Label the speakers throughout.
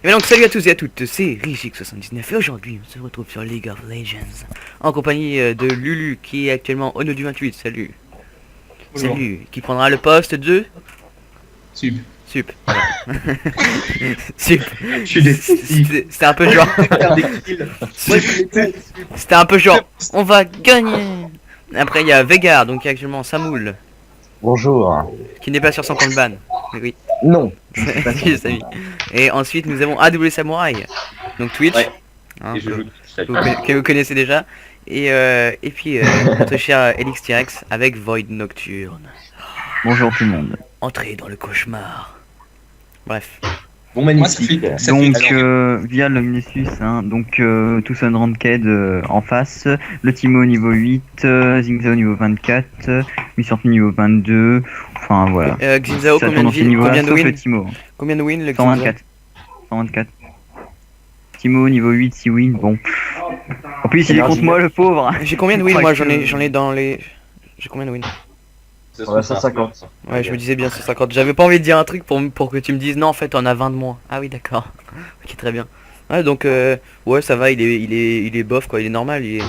Speaker 1: Et donc salut à tous et à toutes, c'est Rigix79 et aujourd'hui on se retrouve sur League of Legends en compagnie de Lulu qui est actuellement au nœud du 28, salut.
Speaker 2: Bonjour.
Speaker 1: Salut, qui prendra le poste de
Speaker 2: Sup.
Speaker 1: Sup. Voilà. Sup.
Speaker 3: Je suis décisif.
Speaker 1: C'était un peu genre. C'était un peu genre. On va gagner. Après il y a Vega, donc qui est actuellement Samoul,
Speaker 3: Bonjour.
Speaker 1: qui n'est pas sur son compte ban. Mais oui.
Speaker 3: Non.
Speaker 1: Yes, ami. Et ensuite nous avons AW Samurai, donc Twitch,
Speaker 3: Ouais.
Speaker 1: hein,
Speaker 3: Et je joue
Speaker 1: que vous connaissez déjà, et puis notre cher Elix T-Rex avec Void Nocturne.
Speaker 4: Bonjour tout le monde.
Speaker 1: Entrez dans le cauchemar. Bref.
Speaker 3: Bon,
Speaker 2: Moi, ça
Speaker 3: magnifique.
Speaker 2: fait- ça
Speaker 4: Donc
Speaker 2: fait-
Speaker 4: via l'Omnisus, hein, donc tous un ranked en face, le Timo niveau 8, Zingzao niveau 24, Missorti niveau 22, enfin voilà.
Speaker 1: Xinzao,
Speaker 4: Ça
Speaker 1: combien
Speaker 4: tourne
Speaker 1: de
Speaker 4: dans ces
Speaker 1: wins,
Speaker 4: niveaux-là,
Speaker 1: combien de
Speaker 4: sauf le
Speaker 1: wins,
Speaker 4: Timo.
Speaker 1: combien de wins le Xinzao?
Speaker 4: 124. 124. Timo niveau 8, 6 wins, bon. En plus il est contre moi le pauvre.
Speaker 1: J'ai combien de wins moi j'en ai dans les... J'ai combien de wins?
Speaker 3: Ça se
Speaker 5: Ouais,
Speaker 3: trouve,
Speaker 5: 150.
Speaker 1: Ouais, je me disais bien 150. J'avais pas envie de dire un truc pour que tu me dises non en fait on a 20 de moins. Ah oui d'accord. Ok, très bien. Ouais donc ouais ça va, il est bof quoi, il est normal, il est...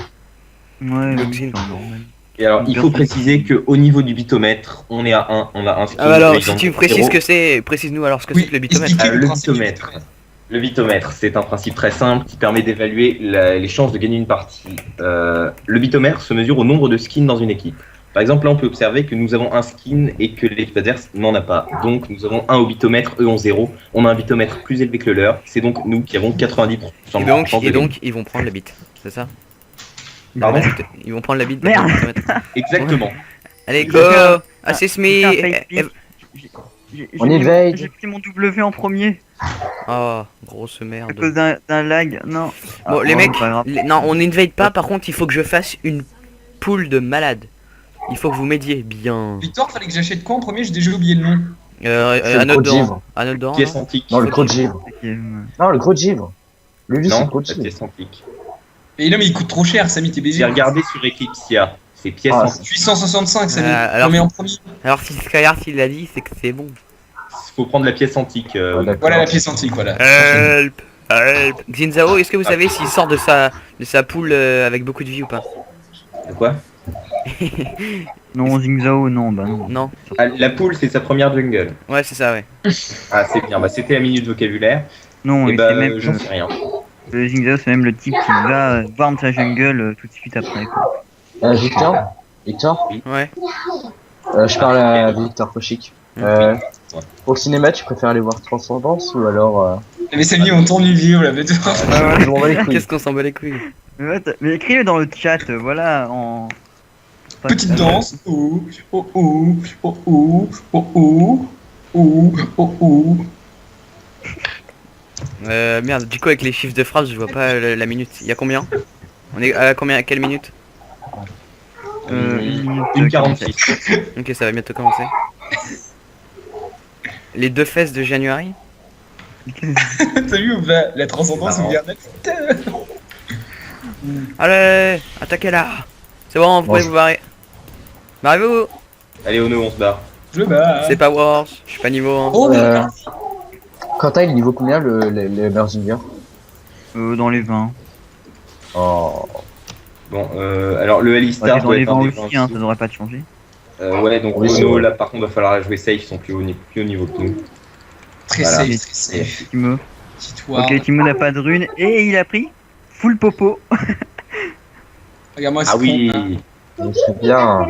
Speaker 4: Ouais,
Speaker 1: Le
Speaker 4: oui,
Speaker 1: Xin.
Speaker 4: c'est normal.
Speaker 3: Et alors, il faut préciser qu'au niveau du bitomètre, on est à 1, on a un skin.
Speaker 1: Ah bah alors
Speaker 3: par
Speaker 1: si
Speaker 3: exemple,
Speaker 1: tu me précises
Speaker 3: 0.
Speaker 1: ce que c'est, précise-nous alors ce que
Speaker 2: Oui,
Speaker 1: c'est que le bitomètre.
Speaker 2: expliquez
Speaker 3: Le
Speaker 2: principe du
Speaker 3: bitomètre. Le bitomètre, c'est un principe très simple qui permet d'évaluer les chances de gagner une partie. Le bitomètre se mesure au nombre de skins dans une équipe. Par exemple, là, on peut observer que nous avons un skin et que l'équipe adverse n'en a pas. Donc, nous avons 1 au bitomètre, eux ont 0. On a un bitomètre plus élevé que le leur. C'est donc nous qui avons 90% de
Speaker 1: Et
Speaker 3: chance de gagner.
Speaker 1: donc ils vont prendre la bite, c'est ça?
Speaker 3: Pardon.
Speaker 1: Ils vont prendre la bite.
Speaker 4: Merde.
Speaker 3: Exactement.
Speaker 1: Allez go.
Speaker 4: J'ai fait un-
Speaker 1: Assist
Speaker 4: J'ai fait un
Speaker 1: me.
Speaker 4: fake pick.
Speaker 5: On
Speaker 4: mis-
Speaker 5: evade.
Speaker 4: J'ai pris mon W en premier
Speaker 1: Oh grosse
Speaker 4: à
Speaker 1: merde.
Speaker 4: cause d'un lag. Non.
Speaker 1: Bon
Speaker 4: Ah,
Speaker 1: les
Speaker 4: bon,
Speaker 1: mecs,
Speaker 4: c'est pas grave.
Speaker 1: non on n'invade pas, par contre il faut que je fasse une poule de malades. Il faut que vous m'aidiez bien.
Speaker 2: Victor, fallait que j'achète quoi en premier? J'ai déjà oublié le nom.
Speaker 5: C'est le
Speaker 1: Anode
Speaker 5: gros
Speaker 1: Doran.
Speaker 5: givre.
Speaker 1: Anode Doran,
Speaker 3: Pièce
Speaker 1: non
Speaker 3: antique.
Speaker 5: Non, le gros givre.
Speaker 4: Ok, ouais.
Speaker 5: Non, le gros givre. Lui, c'est le
Speaker 3: Non,
Speaker 5: gros
Speaker 3: la
Speaker 5: givre.
Speaker 3: pièce antique.
Speaker 2: Et non, mais il coûte trop cher, Samy, t'es
Speaker 3: J'ai
Speaker 2: baisé.
Speaker 3: regardé sur Eclipsia. C'est pièce
Speaker 5: Ah,
Speaker 3: antique.
Speaker 2: 865, Samy.
Speaker 1: Alors-
Speaker 2: Non, mais en premier.
Speaker 1: Alors si Skyheart il l'a dit, c'est que c'est bon.
Speaker 3: Faut prendre la pièce antique.
Speaker 5: Ah, d'accord.
Speaker 2: Voilà la pièce antique, voilà.
Speaker 1: Help. Help. Xinzao, est-ce que vous savez s'il sort de sa poule avec beaucoup de vie ou pas?
Speaker 3: Quoi?
Speaker 4: Non, Zingzao, non, bah non.
Speaker 1: Non.
Speaker 3: Ah, la poule, c'est sa première jungle.
Speaker 1: Ouais c'est ça ouais.
Speaker 3: Ah, c'est bien. Bah, c'était la minute vocabulaire.
Speaker 4: Non,
Speaker 3: Et
Speaker 4: et
Speaker 3: bah,
Speaker 4: c'est même
Speaker 3: j'en sais rien.
Speaker 4: le Zingzao, c'est même le type qui va voir sa jungle tout de suite après. Quoi.
Speaker 5: Victor Victor
Speaker 1: Ouais.
Speaker 5: Je parle à Victor Kochik.
Speaker 3: Ouais.
Speaker 5: Pour le cinéma, tu préfères aller voir Transcendance ou alors...
Speaker 2: Mais Samy, on tourne une vidéo là, mais
Speaker 5: Je m'en bats les couilles.
Speaker 1: Qu'est-ce qu'on s'en bat les couilles?
Speaker 4: Mais écris-le dans le chat, voilà, en...
Speaker 2: Petite danse. Oh, oh, oh, oh, oh, oh, oh, oh, oh, oh.
Speaker 1: Merde, du coup avec les chiffres de phrase je vois pas la minute. Il y a combien? On est à combien, à quelle minute?
Speaker 3: Une 46.
Speaker 1: Ok ça va bientôt commencer. Les deux fesses de January.
Speaker 2: T'as vu ou pas? La transcendance
Speaker 3: Ah,
Speaker 2: ou
Speaker 3: non.
Speaker 2: bien
Speaker 1: Allez, attaquez là. C'est bon, vous pouvez vous barrer. Barrez-vous.
Speaker 3: Allez, Ono, on se barre.
Speaker 2: Je me bats.
Speaker 1: C'est pas Wars, je suis pas niveau 1.
Speaker 2: Oh,
Speaker 5: Euh, Quentin, il est niveau combien, les Merzinger?
Speaker 4: dans les 20.
Speaker 5: Oh...
Speaker 3: Bon, alors le
Speaker 4: Ouais,
Speaker 3: Alistar
Speaker 4: dans
Speaker 3: doit
Speaker 4: les
Speaker 3: être un
Speaker 4: 20
Speaker 3: des
Speaker 4: aussi,
Speaker 3: 20
Speaker 4: hein, ça devrait pas te changer.
Speaker 3: ouais, donc
Speaker 5: Oui, c'est
Speaker 3: Ono,
Speaker 5: vrai.
Speaker 3: là, par contre, va falloir la jouer safe, ils sont plus haut niveau que nous.
Speaker 2: Très
Speaker 3: Voilà.
Speaker 2: safe, très safe.
Speaker 4: Timo.
Speaker 2: Petite ward.
Speaker 4: Ok, Timo n'a pas de rune et il a pris full popo.
Speaker 2: Regarde-moi
Speaker 3: Ah
Speaker 2: ce
Speaker 3: oui,
Speaker 5: C'est bien.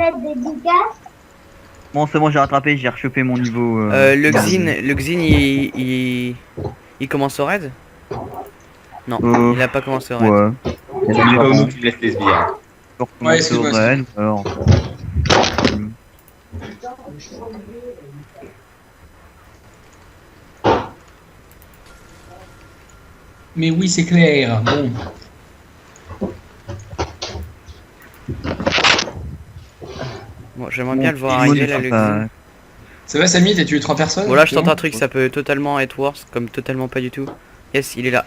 Speaker 4: Bon, c'est bon, j'ai rattrapé, j'ai rechopé mon niveau.
Speaker 1: Le Xin il commence au raid? Non, il a pas commencé au raid.
Speaker 4: Ouais.
Speaker 3: c'est pas Ono qui me laisse les sbires. hein.
Speaker 4: Pour
Speaker 2: Ouais,
Speaker 4: commencer au
Speaker 2: excuse-moi,
Speaker 4: raid, alors.
Speaker 2: Mais oui, c'est clair. Bon.
Speaker 1: Bon, j'aimerais bien le voir
Speaker 4: Timo
Speaker 1: arriver
Speaker 4: ne
Speaker 1: là,
Speaker 4: sera
Speaker 1: le
Speaker 4: pas-
Speaker 1: Xin.
Speaker 2: Ça va, Samy, t'as tué 3 personnes?
Speaker 1: Bon là je
Speaker 2: C'est
Speaker 1: tente
Speaker 2: bon
Speaker 1: un truc, ça peut totalement être worse, comme totalement pas du tout. Yes, il est là.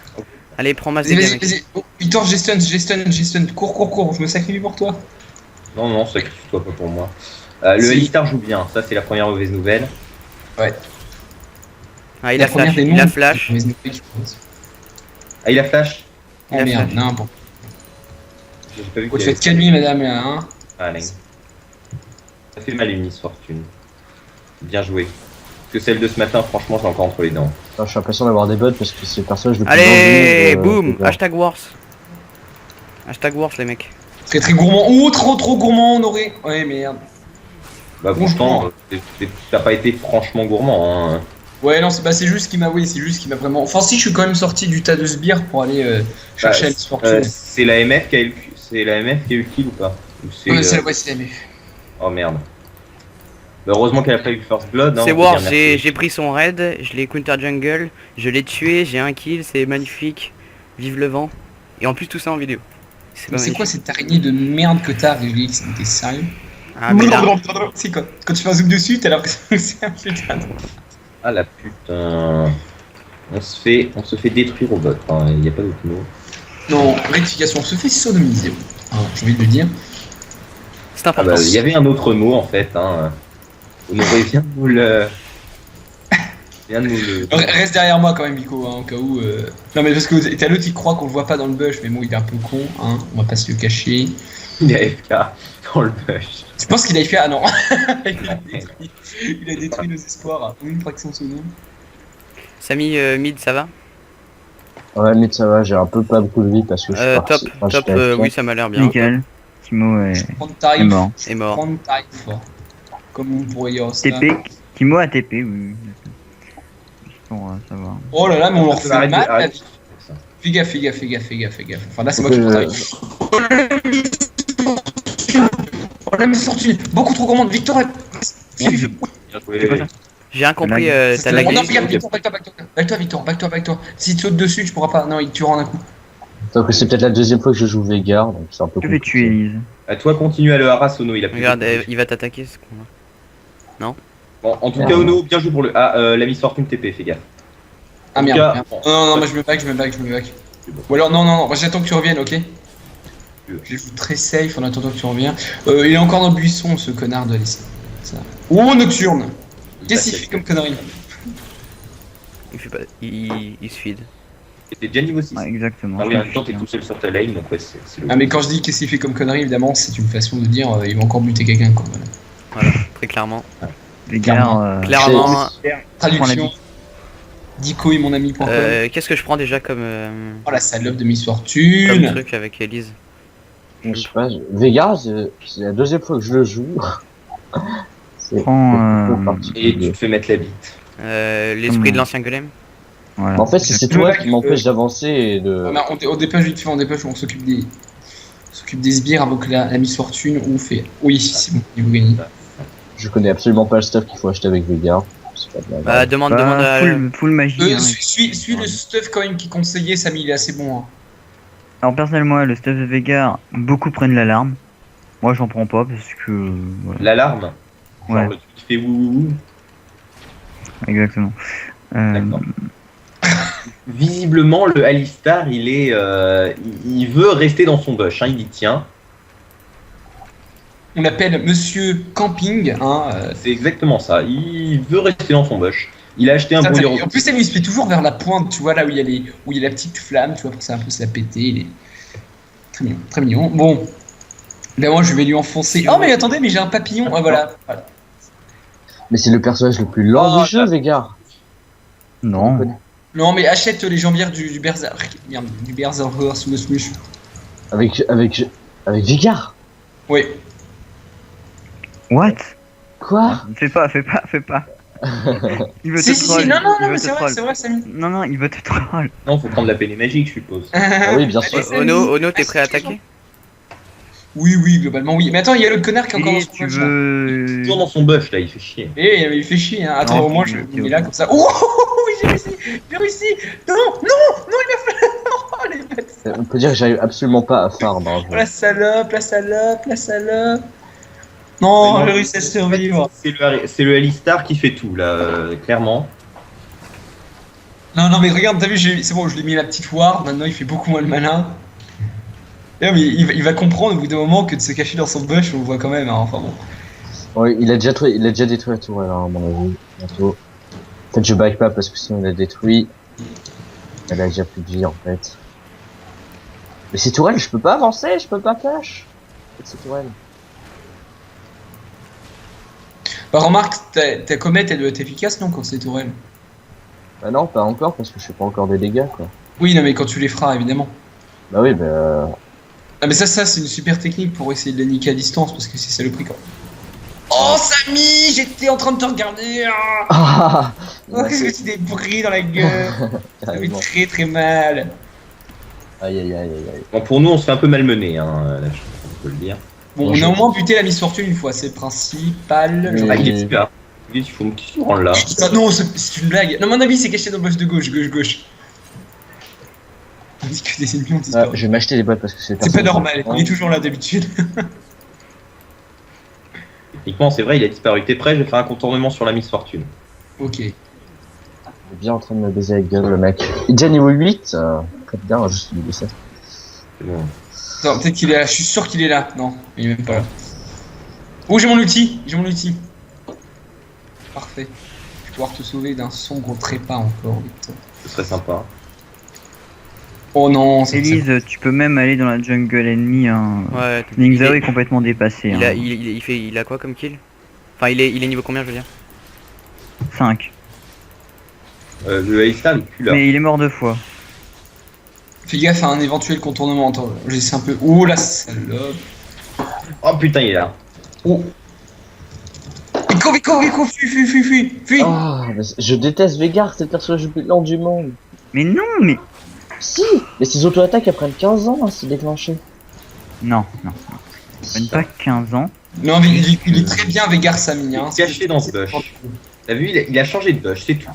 Speaker 1: Allez, prends ma
Speaker 2: Vas-y,
Speaker 1: dégâts,
Speaker 2: vas-y,
Speaker 1: mec.
Speaker 2: vas-y. Oh, Victor, j'ai stun. Cours. Je me sacrifie pour toi.
Speaker 3: Non, non, sacrifie-toi pas pour moi. Le
Speaker 2: Si.
Speaker 3: Alistar joue bien, ça c'est la première mauvaise nouvelle.
Speaker 2: Ouais.
Speaker 1: Ah, il
Speaker 2: La
Speaker 1: a
Speaker 2: première
Speaker 1: flash,
Speaker 2: des
Speaker 1: il a
Speaker 2: noms.
Speaker 1: flash.
Speaker 2: Mais Snowflake, je pense.
Speaker 3: Ah, il a flash.
Speaker 2: Oh
Speaker 1: Il a
Speaker 2: merde,
Speaker 1: flash.
Speaker 2: n'importe.
Speaker 3: J'ai pas vu
Speaker 2: Faut te
Speaker 3: qu'il
Speaker 2: faire calmer, madame, là, hein.
Speaker 3: Ah, Lane. Ça fait mal une Miss Fortune. Bien joué. Parce que celle de ce matin, franchement, j'ai encore entre les dents.
Speaker 5: Enfin, je suis l'impression d'avoir des bugs parce que c'est le personnage le plus
Speaker 1: Allez,
Speaker 5: dangereux de-
Speaker 1: boum,
Speaker 5: de-
Speaker 1: hashtag Wars. Hashtag Wars, les mecs.
Speaker 2: Très très gourmand. Oh, trop gourmand, Honoré. Ouais, merde.
Speaker 3: Bah,
Speaker 2: Bonjour.
Speaker 3: pourtant, t'as pas été franchement gourmand. Hein.
Speaker 2: Ouais, non, c'est juste qu'il m'a, oui, c'est juste qu'il m'a vraiment. Enfin, si, je suis quand même sorti du tas de sbires pour aller chercher
Speaker 3: Bah,
Speaker 2: la Miss Fortune.
Speaker 3: c'est la MF qui a eu le kill ou pas? Ou c'est,
Speaker 2: Ouais, c'est la voici la MF.
Speaker 3: Oh merde. Bah, heureusement qu'elle a pas eu First Blood. hein,
Speaker 1: C'est
Speaker 3: on peut
Speaker 1: Wars,
Speaker 3: dire merci.
Speaker 1: j'ai pris son raid, je l'ai counter jungle, je l'ai tué, j'ai un kill, c'est magnifique. Vive le vent. Et en plus tout ça en vidéo.
Speaker 2: Mais
Speaker 1: pas
Speaker 2: c'est quoi
Speaker 1: magnifique.
Speaker 2: cette araignée de merde que t'as, Régis? T'es sérieux?
Speaker 1: Ah mais là,
Speaker 2: C'est quand tu fais un zoom dessus, t'as l'impression que c'est un putain de...
Speaker 3: Ah la putain. On se fait détruire au bot. Enfin, il n'y a pas d'autre mot.
Speaker 2: Non, rectification, on se fait sodomiser. Ah, j'ai envie de le dire.
Speaker 1: c'est
Speaker 3: Ah
Speaker 1: important.
Speaker 3: bah, il y avait un autre mot en fait. Hein. Honoré, viens nous le. Viens nous le.
Speaker 2: Reste derrière moi quand même, Nico, hein, au cas où. Non, mais parce que t'as l'autre, il croit qu'on le voit pas dans le bush, mais bon, il est un peu con, hein, on va pas se le cacher.
Speaker 3: Il est AFK dans le bush.
Speaker 2: Je pense qu'il a fait. Ah non il a détruit nos espoirs à une fraction de seconde.
Speaker 1: Samy mid, ça va?
Speaker 5: Ouais, mais ça va, j'ai un peu pas beaucoup de vie parce que je suis
Speaker 1: Top,
Speaker 5: parti. Enfin,
Speaker 1: top,
Speaker 5: j'étais avec
Speaker 1: oui ça m'a l'air bien.
Speaker 4: Nickel. Timo est,
Speaker 2: Prendre
Speaker 4: est
Speaker 2: tarif.
Speaker 4: mort.
Speaker 1: Est mort.
Speaker 2: Prendre tarif fort. Comme on pourrait dire ça.
Speaker 4: TP. Timo a TP, oui. Juste pour savoir.
Speaker 2: Oh là là, mais on leur fait
Speaker 3: Arrête de-
Speaker 2: mal.
Speaker 3: arrête.
Speaker 2: Fais gaffe, fais gaffe, fais gaffe, fais gaffe, fais gaffe. Enfin là, c'est moi
Speaker 5: Donc,
Speaker 2: qui prends tarif. Oh la Miss Fortune, beaucoup trop gourmande. Victor,
Speaker 3: Bien joué.
Speaker 1: J'ai rien compris,
Speaker 4: Lag.
Speaker 1: t'as
Speaker 2: Oh non,
Speaker 1: lagué.
Speaker 2: regarde, Victor, back-toi, Victor, back-toi. Si tu sautes dessus, tu pourras pas. Non, il te tuera en un coup.
Speaker 5: Donc c'est peut-être la deuxième fois que je joue Veigar, donc c'est un peu
Speaker 4: Je vais tuer Elise.
Speaker 3: À toi, continue à le harass, Ono. Il a plus
Speaker 1: Regarde,
Speaker 3: de-
Speaker 1: il va t'attaquer ce con là.
Speaker 3: Bon, en tout cas, Ono, bien joué pour le. Ah, la Miss Fortune TP, fais gaffe.
Speaker 2: Ah
Speaker 3: En tout
Speaker 2: merde.
Speaker 3: cas,
Speaker 2: merde.
Speaker 3: bon,
Speaker 2: Non, moi je me back. Ou alors, non, moi, j'attends que tu reviennes, ok?
Speaker 3: veux.
Speaker 2: Je joue très safe en attendant que tu reviens. Il est encore dans le buisson, ce connard de Alice. Ça. Oh, Nocturne! Qu'est-ce qu'il fait comme connerie?
Speaker 1: Il fait pas. Il se feed.
Speaker 3: T'es déjà niveau 6.
Speaker 4: Ouais, exactement.
Speaker 3: Ah oui, en même temps, t'es tout seul sur ta lane, donc ouais, c'est le.
Speaker 2: Ah, mais quand je dis qu'est-ce qu'il fait comme connerie, évidemment, c'est une façon de dire il va encore buter quelqu'un, quoi. Voilà.
Speaker 1: Voilà, très clairement.
Speaker 4: Veigar,
Speaker 1: Clairement.
Speaker 2: Traduction. Dico est mon ami.com.
Speaker 1: Qu'est-ce que je prends déjà comme
Speaker 2: Oh la salope de Miss Fortune!
Speaker 1: truc avec Elise?
Speaker 5: Je sais pas, Veigar, c'est la deuxième fois que je le joue. C'est
Speaker 4: Prends,
Speaker 5: plutôt particulier.
Speaker 3: Et tu te fais mettre la bite.
Speaker 1: L'esprit de l'ancien golem?
Speaker 4: voilà.
Speaker 5: En fait, c'est toi qui m'empêche d'avancer et de.
Speaker 2: Ah, mais on dépêche vite fait, on s'occupe des sbires avant que la Miss Fortune ou fait. Oui, c'est bon, vous gagnez.
Speaker 5: Je connais absolument pas le stuff qu'il faut acheter avec Veigar. C'est pas bien
Speaker 1: Bah
Speaker 5: grave.
Speaker 1: demande
Speaker 4: Bah,
Speaker 1: à.
Speaker 4: full magie. hein.
Speaker 2: Suis le stuff quand même qui conseillait, Samy, il est assez bon. Hein.
Speaker 4: Alors personnellement, le stuff de Veigar, beaucoup prennent l'alarme. Moi, j'en prends pas parce que. Voilà.
Speaker 3: L'alarme. Genre
Speaker 4: Ouais,
Speaker 3: le truc qui fait wouhou.
Speaker 4: exactement.
Speaker 3: D'accord. Visiblement, le Alistar, il veut rester dans son bush. Hein, il y tient.
Speaker 2: On l'appelle Monsieur Camping. Hein,
Speaker 3: C'est exactement ça. Il veut rester dans son bush. Il a acheté un
Speaker 2: ça,
Speaker 3: brûleur.
Speaker 2: en plus, Samy, il se fait toujours vers la pointe, tu vois, là où il y a la petite flamme, tu vois, pour que ça un peu se la péter. Il est très mignon, très mignon. Bon, là, moi, je vais lui enfoncer. Oh, mais attendez, mais j'ai un papillon. Ah, voilà.
Speaker 5: Mais c'est le personnage le plus lent
Speaker 2: Oh,
Speaker 5: du jeu, Veigar.
Speaker 4: Non.
Speaker 2: Non, mais achète les jambières du Berserk. Merde, du Berserker sous le smush.
Speaker 5: Avec Veigar.
Speaker 2: Oui.
Speaker 4: What?
Speaker 5: Quoi?
Speaker 4: Fais pas. Il veut te
Speaker 2: Si,
Speaker 4: troll.
Speaker 2: non,
Speaker 4: il
Speaker 2: mais
Speaker 4: veut
Speaker 2: c'est
Speaker 4: te
Speaker 2: vrai,
Speaker 4: troll.
Speaker 2: c'est vrai, Samy.
Speaker 4: Non, il veut te troll.
Speaker 3: Non, faut prendre la pelle magique, je suppose.
Speaker 5: Ah oui, bien sûr.
Speaker 2: Allez,
Speaker 1: Ono, t'es prêt à attaquer?
Speaker 2: Oui, globalement, oui. Mais attends, il y a l'autre connard qui est encore dans
Speaker 4: Et
Speaker 2: son
Speaker 4: tu
Speaker 2: bush, là.
Speaker 4: veux.
Speaker 3: Toujours dans son bush, là, il fait chier.
Speaker 2: Eh, mais il fait chier, hein. Attends,
Speaker 4: Non,
Speaker 2: au moins,
Speaker 4: tu-
Speaker 2: je
Speaker 4: tu-
Speaker 2: me mets là comme ça. Oh, oui, j'ai réussi. Non, il a fait. Oh, les bêtes.
Speaker 5: On peut dire que j'arrive absolument pas à farm. Hein,
Speaker 2: Oh, la salope. Non,
Speaker 3: Ouais,
Speaker 2: j'ai réussi à survivre.
Speaker 3: C'est le Alistar qui fait tout, là, clairement.
Speaker 2: Non, mais regarde, t'as vu, c'est bon, je l'ai mis à la petite ward. Maintenant, il fait beaucoup moins le malin. Non, mais il va comprendre au bout d'un moment que de se cacher dans son bush, on le voit quand même. Hein. Enfin bon.
Speaker 5: Ouais, il a déjà détruit la tourelle, hein, à mon avis. Bientôt. Peut-être je back pas parce que sinon il a détruit. Elle a déjà plus de vie en fait. Mais ces tourelles, je peux pas avancer, je peux pas flash. Avec ces tourelles.
Speaker 2: Bah remarque, ta comète elle doit être efficace non quand c'est tourelle.
Speaker 5: Bah non, pas encore parce que je fais pas encore des dégâts quoi.
Speaker 2: Oui non mais quand tu les feras évidemment.
Speaker 5: Bah oui, bah.
Speaker 2: Ah mais ça c'est une super technique pour essayer de les niquer à distance parce que c'est saloperie quoi. Oh Samy, j'étais en train de te regarder.
Speaker 5: Ah
Speaker 2: Oh, qu'est-ce que tu t'es pris dans la gueule. Ça fait
Speaker 5: Carrément.
Speaker 2: très très mal.
Speaker 5: Aïe aïe aïe aïe aïe.
Speaker 3: Bon, pour nous, on se fait un peu malmener, hein, là, on peut le dire.
Speaker 2: Bon, on a au moins buté la Miss Fortune une fois, c'est le principal.
Speaker 5: Oui.
Speaker 3: Ah, il est super. Il faut que tu te rends là.
Speaker 2: Ah, non, c'est une blague. Non, mon avis, c'est caché dans le bush de gauche. On dit que des ennemis ont
Speaker 5: Ah,
Speaker 2: disparu.
Speaker 5: je vais m'acheter des bottes parce que
Speaker 2: C'est pas normal, il est toujours là d'habitude.
Speaker 3: Techniquement, c'est vrai, il a disparu. T'es prêt? Je vais faire un contournement sur la Miss Fortune.
Speaker 2: Ok.
Speaker 5: Il est bien en train de me baiser la gueule le mec. Il est déjà niveau 8, très bien, juste niveau 7.
Speaker 3: C'est bon.
Speaker 2: Attends, peut-être qu'il est là, je suis sûr qu'il est là. Non, il est même pas là. Oh, j'ai mon outil. Parfait. Je vais pouvoir te sauver d'un sombre trépas encore, Victor.
Speaker 3: Ce serait sympa.
Speaker 2: Oh non, c'est
Speaker 4: Elise, tu peux même aller dans la jungle ennemie. Hein.
Speaker 1: Ouais.
Speaker 4: Ningzao est complètement dépassé.
Speaker 1: Il a,
Speaker 4: hein.
Speaker 1: il a quoi comme kill? Enfin, il est niveau combien, je veux dire?
Speaker 4: 5.
Speaker 3: Le Alistar, il est plus là.
Speaker 4: Mais il est mort 2 fois.
Speaker 2: Fais gaffe à un éventuel contournement. Attends, j'essaie un peu. Oh la salope.
Speaker 3: Oh putain, il est là.
Speaker 2: Oh. Vico, fuis.
Speaker 5: Ah, mais je déteste Veigar, c'est le personnage le plus lent du monde.
Speaker 4: Mais non, mais.
Speaker 5: Si, mais ces auto-attaques elles prennent 15 ans à se déclencher.
Speaker 4: Non. Ça prenne pas 15 ans.
Speaker 2: Non, mais il est très bien Vegar Samy. Hein.
Speaker 3: Il est caché dans ce bush. T'as vu, il a changé de bush, c'est tout.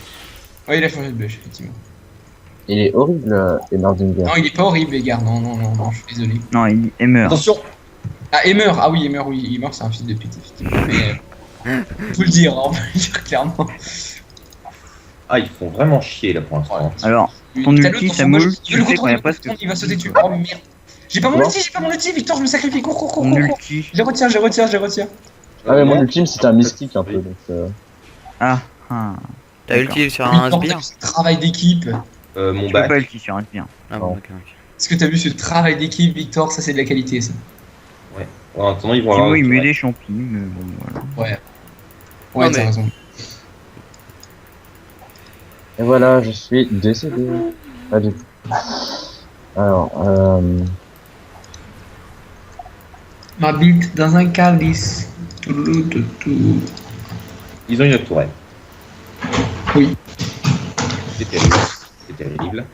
Speaker 2: Ouais, il a changé de bush, effectivement.
Speaker 5: Il est horrible, Emerdinger.
Speaker 2: Non, il est pas horrible, Vegar. Non, je suis désolé.
Speaker 4: Non, il meurt.
Speaker 3: Attention.
Speaker 2: Ah, Emer. Ah oui, Emer, oui. Emer, c'est un fils de pute, effectivement. Mais. On peut le dire, hein, on peut le dire clairement.
Speaker 3: Ah, ils font vraiment chier là pour l'instant.
Speaker 4: Alors, ton
Speaker 2: T'as
Speaker 4: ulti,
Speaker 2: l'autre
Speaker 4: ça
Speaker 2: dans son
Speaker 4: moule,
Speaker 2: bush,
Speaker 4: tu
Speaker 2: il veut le
Speaker 4: sais quand il y a
Speaker 2: contrôler,
Speaker 4: pas ce que.
Speaker 2: il va sauter dessus. Oh merde. J'ai pas mon ulti, Victor, je me sacrifie. Cours.
Speaker 4: Ton ulti.
Speaker 2: Je les retiens.
Speaker 5: Ah ouais, mon ultime c'était un mystique un peu, donc
Speaker 4: Ah.
Speaker 1: T'as
Speaker 4: D'accord.
Speaker 1: ulti sur un
Speaker 2: Victor, t'as
Speaker 1: sbire?
Speaker 2: vu ce travail d'équipe.
Speaker 3: Mon
Speaker 1: bah,
Speaker 4: Tu
Speaker 3: bac.
Speaker 4: peux pas ulti sur un sbire.
Speaker 1: Ah
Speaker 5: Non.
Speaker 1: bon, ok.
Speaker 2: Est-ce que t'as vu ce travail d'équipe, Victor? Ça, c'est de la qualité, ça.
Speaker 3: En attendant, ils vont avoir.
Speaker 4: Timo, il met des champis, mais bon, voilà.
Speaker 2: Ouais,
Speaker 1: Non,
Speaker 2: t'as
Speaker 1: mais-
Speaker 2: raison.
Speaker 5: Et voilà, je suis décédé. Pas du tout. Alors,
Speaker 2: Ma bite dans un calice.
Speaker 3: Ils ont une autre tourelle.
Speaker 2: Oui.
Speaker 3: C'est terrible.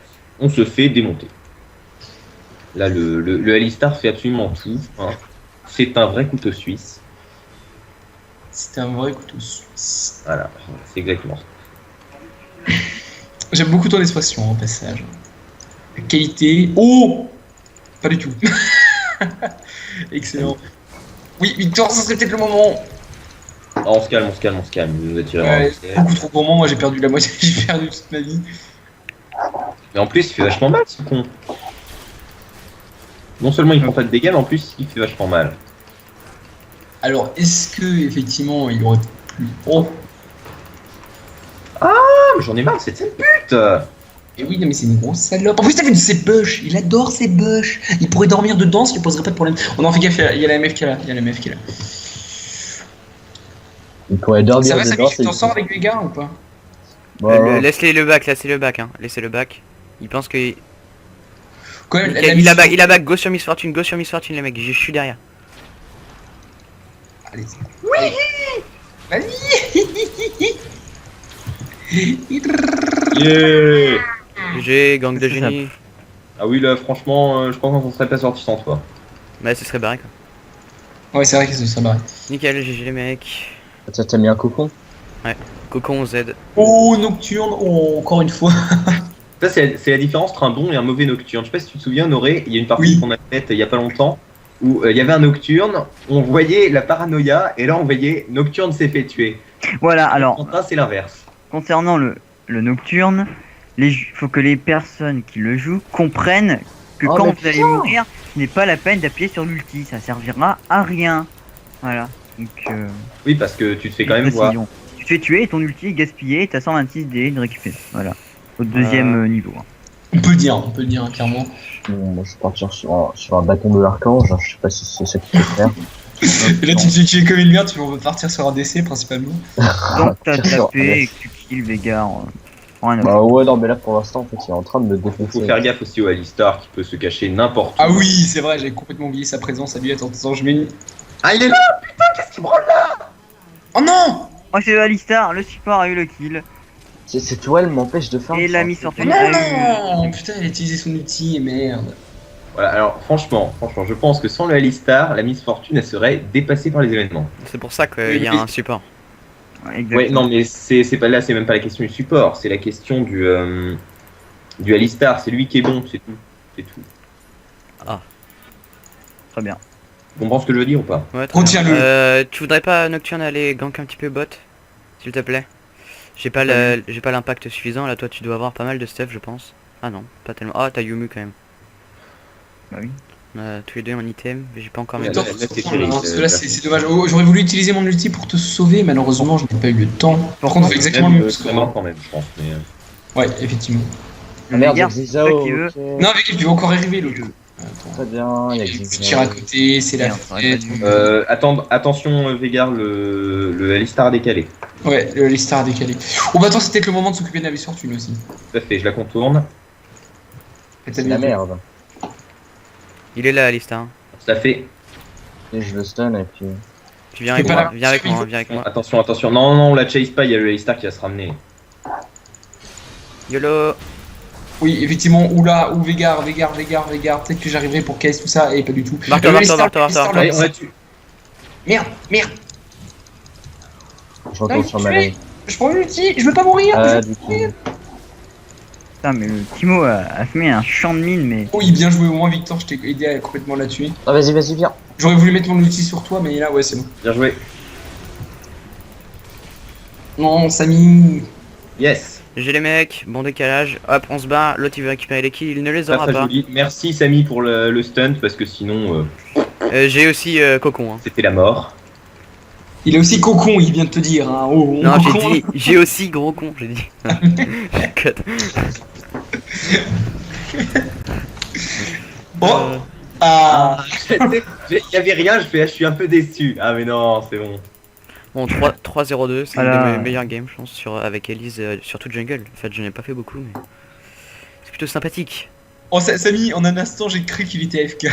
Speaker 3: On se fait démonter. Là, le Alistar fait absolument tout. Hein. C'est un vrai couteau suisse.
Speaker 2: C'était un vrai couteau suisse.
Speaker 3: Voilà, c'est exactement ça.
Speaker 2: J'aime beaucoup ton expression, au passage. La qualité. Oh! Pas du tout. Excellent. Oui, Victor, ça serait peut-être le moment.
Speaker 3: Ah, on se calme. Il nous a tiré
Speaker 2: Ouais,
Speaker 3: dans le
Speaker 2: beaucoup trop gourmand, moi j'ai perdu la moitié, j'ai perdu toute ma vie.
Speaker 3: Mais en plus, il fait vachement mal ce con. Non seulement il prend pas de dégâts, mais en plus, il fait vachement mal.
Speaker 2: Alors, est-ce que effectivement il aurait pu. Oh!
Speaker 3: Ah, mais j'en ai marre, c'est cette pute.
Speaker 2: Et oui, non, mais c'est une grosse salope. En plus, t'as vu de ses bush, il adore ses bush. Il pourrait dormir dedans, ça lui poserait pas de problème. On en fait gaffe, il y a la MF qui est là.
Speaker 5: il pourrait dormir
Speaker 2: Ça va,
Speaker 5: dedans.
Speaker 2: Samy, tu t'en sors avec les gars ou pas?
Speaker 5: Bon,
Speaker 1: Laissez le back, hein. Laissez le back. Il pense que.
Speaker 2: Quand même,
Speaker 1: Il a back, go sur Miss Fortune, les mecs, je suis derrière.
Speaker 2: Allez. Oui! Vas-y!
Speaker 3: Yeah.
Speaker 1: GG, gang de
Speaker 4: C'est ça.
Speaker 1: génie.
Speaker 3: Ah oui, là, franchement, je crois qu'on s'en serait pas sorti sans toi.
Speaker 1: Bah, ce serait barré quoi.
Speaker 2: Ouais, c'est vrai que c'est ça, barré.
Speaker 1: Nickel, GG les mecs.
Speaker 5: t'as mis un cocon?
Speaker 1: Cocon Z.
Speaker 2: Oh, Nocturne, oh, encore une fois.
Speaker 3: Ça, c'est la différence entre un bon et un mauvais nocturne. Je sais pas si tu te souviens, Noré, il y a une partie
Speaker 2: Oui.
Speaker 3: qu'on a faite il y a pas longtemps où il y avait un nocturne, on voyait la paranoïa et là on voyait nocturne s'est fait tuer.
Speaker 4: Voilà, alors,
Speaker 3: Quentin, c'est l'inverse.
Speaker 4: concernant le nocturne, faut que les personnes qui le jouent comprennent que
Speaker 5: Oh,
Speaker 4: quand
Speaker 5: mais
Speaker 4: vous allez mourir, ce n'est pas la peine d'appuyer sur l'ulti, ça servira à rien. Voilà. Donc,
Speaker 3: Oui, parce que tu te fais quand même voir.
Speaker 4: précision. Tu Tu te fais tuer et ton ulti est gaspillé et t'as 126 dés de récupérer. Voilà. Au deuxième niveau. Hein.
Speaker 2: On peut le dire, hein, clairement.
Speaker 5: Bon, moi, je vais partir sur un bâton de l'archange. Je sais pas si c'est ça qu'il faut faire.
Speaker 2: Et là, tu es comme une merde, tu vas partir sur un DC principalement.
Speaker 4: Donc t'as
Speaker 5: Sur-
Speaker 4: tapé et que tu kills Veigar. Rien à
Speaker 5: Bah
Speaker 4: voir.
Speaker 5: ouais, non, mais là pour l'instant, en fait, il est en train de me
Speaker 3: Il faut
Speaker 5: défoncer.
Speaker 3: faire gaffe aussi au Alistar qui peut se cacher n'importe où.
Speaker 2: Ah oui, c'est vrai, j'avais complètement oublié sa présence à lui. Attends, je mets une.
Speaker 3: Ah, il est là. Putain, qu'est-ce qu'il branle là?
Speaker 2: Oh non!
Speaker 4: Oh, c'est Alistar, le support a eu le kill.
Speaker 5: Cette toile m'empêche de faire.
Speaker 4: Et la Miss
Speaker 2: Oh
Speaker 4: Fortune a eu.
Speaker 2: non! Putain, il a utilisé son outil, merde.
Speaker 3: Voilà, alors franchement, je pense que sans le Alistar, la Miss Fortune, elle serait dépassée par les événements.
Speaker 1: C'est pour ça qu'il y a un support.
Speaker 4: Ouais, exactement.
Speaker 3: Ouais, non, mais c'est pas là, c'est même pas la question du support, c'est la question du Alistar. C'est lui qui est bon, c'est tout. C'est tout.
Speaker 4: Très bien.
Speaker 3: Tu comprends ce que je veux dire ou pas?
Speaker 1: Ouais, très
Speaker 2: Retiens-le.
Speaker 1: bien. Tu voudrais pas Nocturne aller gank un petit peu bot, s'il te plaît? J'ai pas l'impact suffisant, là toi tu dois avoir pas mal de stuff je pense. Ah non, pas tellement. Ah t'as Yumu quand même.
Speaker 4: Bah oui.
Speaker 1: Tous les deux en item, mais j'ai pas encore mes
Speaker 3: Là,
Speaker 1: deux.
Speaker 3: là, c'est
Speaker 2: Franchement,
Speaker 3: terrible,
Speaker 2: parce que là, c'est dommage. Oh, j'aurais voulu utiliser mon ulti pour te sauver, malheureusement, je n'ai pas eu le temps. Par contre, on fait exactement le même
Speaker 3: c'est
Speaker 2: score.
Speaker 3: mort quand même, je pense. Mais,
Speaker 2: Ouais, effectivement.
Speaker 5: Ah merde, il y a
Speaker 4: Veigar, c'est
Speaker 5: Xizao,
Speaker 4: toi qui veux.
Speaker 5: ok.
Speaker 2: Non, avec lui, il va encore arriver l'autre. Attends.
Speaker 5: Très bien, il y a
Speaker 2: Tu
Speaker 5: Xizao.
Speaker 2: tires à côté, c'est la
Speaker 4: Merde, ça aurait
Speaker 2: fête.
Speaker 4: pas dû.
Speaker 3: attention Veigar, le Alistar décalé.
Speaker 2: Ouais, les stars décalés. Oh bah attends, c'est peut-être le moment de s'occuper de la Miss Fortune aussi.
Speaker 3: Tout à fait, je la contourne.
Speaker 2: Faites
Speaker 5: C'est la merde.
Speaker 1: Il est là Alistar.
Speaker 3: Tout à fait.
Speaker 5: Et je le stun et puis.
Speaker 1: Tu viens
Speaker 2: Mais
Speaker 1: avec
Speaker 2: pas
Speaker 1: moi,
Speaker 2: là.
Speaker 1: viens avec moi, viens avec moi.
Speaker 3: Attention. Non, on la chase pas, il y a le Alistar qui va se ramener.
Speaker 1: YOLO.
Speaker 2: Oui, effectivement, ou Veigar. Peut-être que j'arriverai pour case tout ça, et pas du tout.
Speaker 1: Barre-toi,
Speaker 2: Alistar,
Speaker 1: barre-toi.
Speaker 2: Alistar,
Speaker 3: Allez, on
Speaker 2: là,
Speaker 3: la tue.
Speaker 2: Merde.
Speaker 5: Je retourne sur ma lane.
Speaker 2: Je prends l'ulti, je veux pas mourir.
Speaker 5: Ah, du coup.
Speaker 4: Putain, mais le Timo a fait un champ de mine, mais.
Speaker 2: Oui, bien joué, au moins Victor, je t'ai aidé à complètement la tuer.
Speaker 5: Ah, vas-y, viens.
Speaker 2: J'aurais voulu mettre mon ulti sur toi, mais là, ouais, c'est bon.
Speaker 3: Bien joué.
Speaker 2: Non, Samy.
Speaker 3: Yes.
Speaker 1: J'ai les mecs, bon décalage, hop on se bat, l'autre il veut récupérer les kills, il ne les
Speaker 3: Très,
Speaker 1: aura
Speaker 3: très
Speaker 1: pas.
Speaker 3: joli. Merci Samy pour le stunt parce que sinon
Speaker 1: J'ai aussi Cocon. Hein.
Speaker 3: c'était la mort.
Speaker 2: Il est aussi cocon, il vient de te dire. Hein. Oh,
Speaker 1: Non
Speaker 2: cocon.
Speaker 1: j'ai dit, j'ai aussi gros con, j'ai dit. Cut.
Speaker 2: Oh. Ah.
Speaker 3: Il y avait rien, je suis un peu déçu. Ah mais non, c'est bon.
Speaker 1: Bon 3-0-2, c'est
Speaker 4: Voilà.
Speaker 1: une de mes meilleures games je pense avec Elise, surtout jungle. En fait je n'ai pas fait beaucoup mais c'est plutôt sympathique.
Speaker 2: Oh, Samy, en un instant, j'ai cru qu'il était AFK.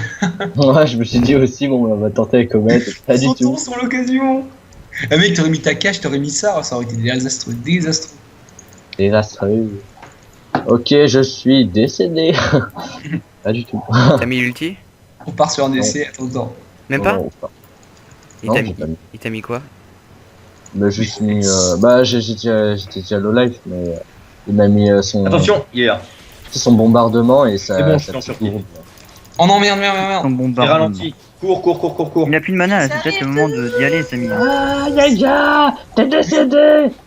Speaker 5: Ouais, je me suis dit aussi, bon, on va tenter avec Comet. Pas du
Speaker 2: Sautons
Speaker 5: tout.
Speaker 2: sur l'occasion. Ah mec, t'aurais mis ta cache, t'aurais mis ça, ça aurait été désastreux.
Speaker 5: Désastreux. Ok, je suis décédé. Pas du tout.
Speaker 1: T'as mis l'ulti?
Speaker 2: On part sur un essai, attends.
Speaker 1: Même pas?
Speaker 5: Non,
Speaker 1: Il
Speaker 5: non,
Speaker 1: t'a
Speaker 5: j'ai
Speaker 1: mis,
Speaker 5: pas mis.
Speaker 1: il t'a mis quoi?
Speaker 5: Mais juste mis. J'étais déjà low life, mais il m'a mis son.
Speaker 3: Attention, il est là.
Speaker 5: Son bombardement et ça.
Speaker 3: C'est bon, je
Speaker 5: ça
Speaker 3: suis en
Speaker 5: fait
Speaker 3: surprise.
Speaker 5: tout.
Speaker 2: Oh non, merde.
Speaker 4: Son
Speaker 3: Il
Speaker 4: bombardement.
Speaker 3: ralentit. Cours.
Speaker 4: Il a plus de mana, là, c'est peut-être le moment d'y aller, Samy.
Speaker 5: Ah, Yaga, t'es décédé.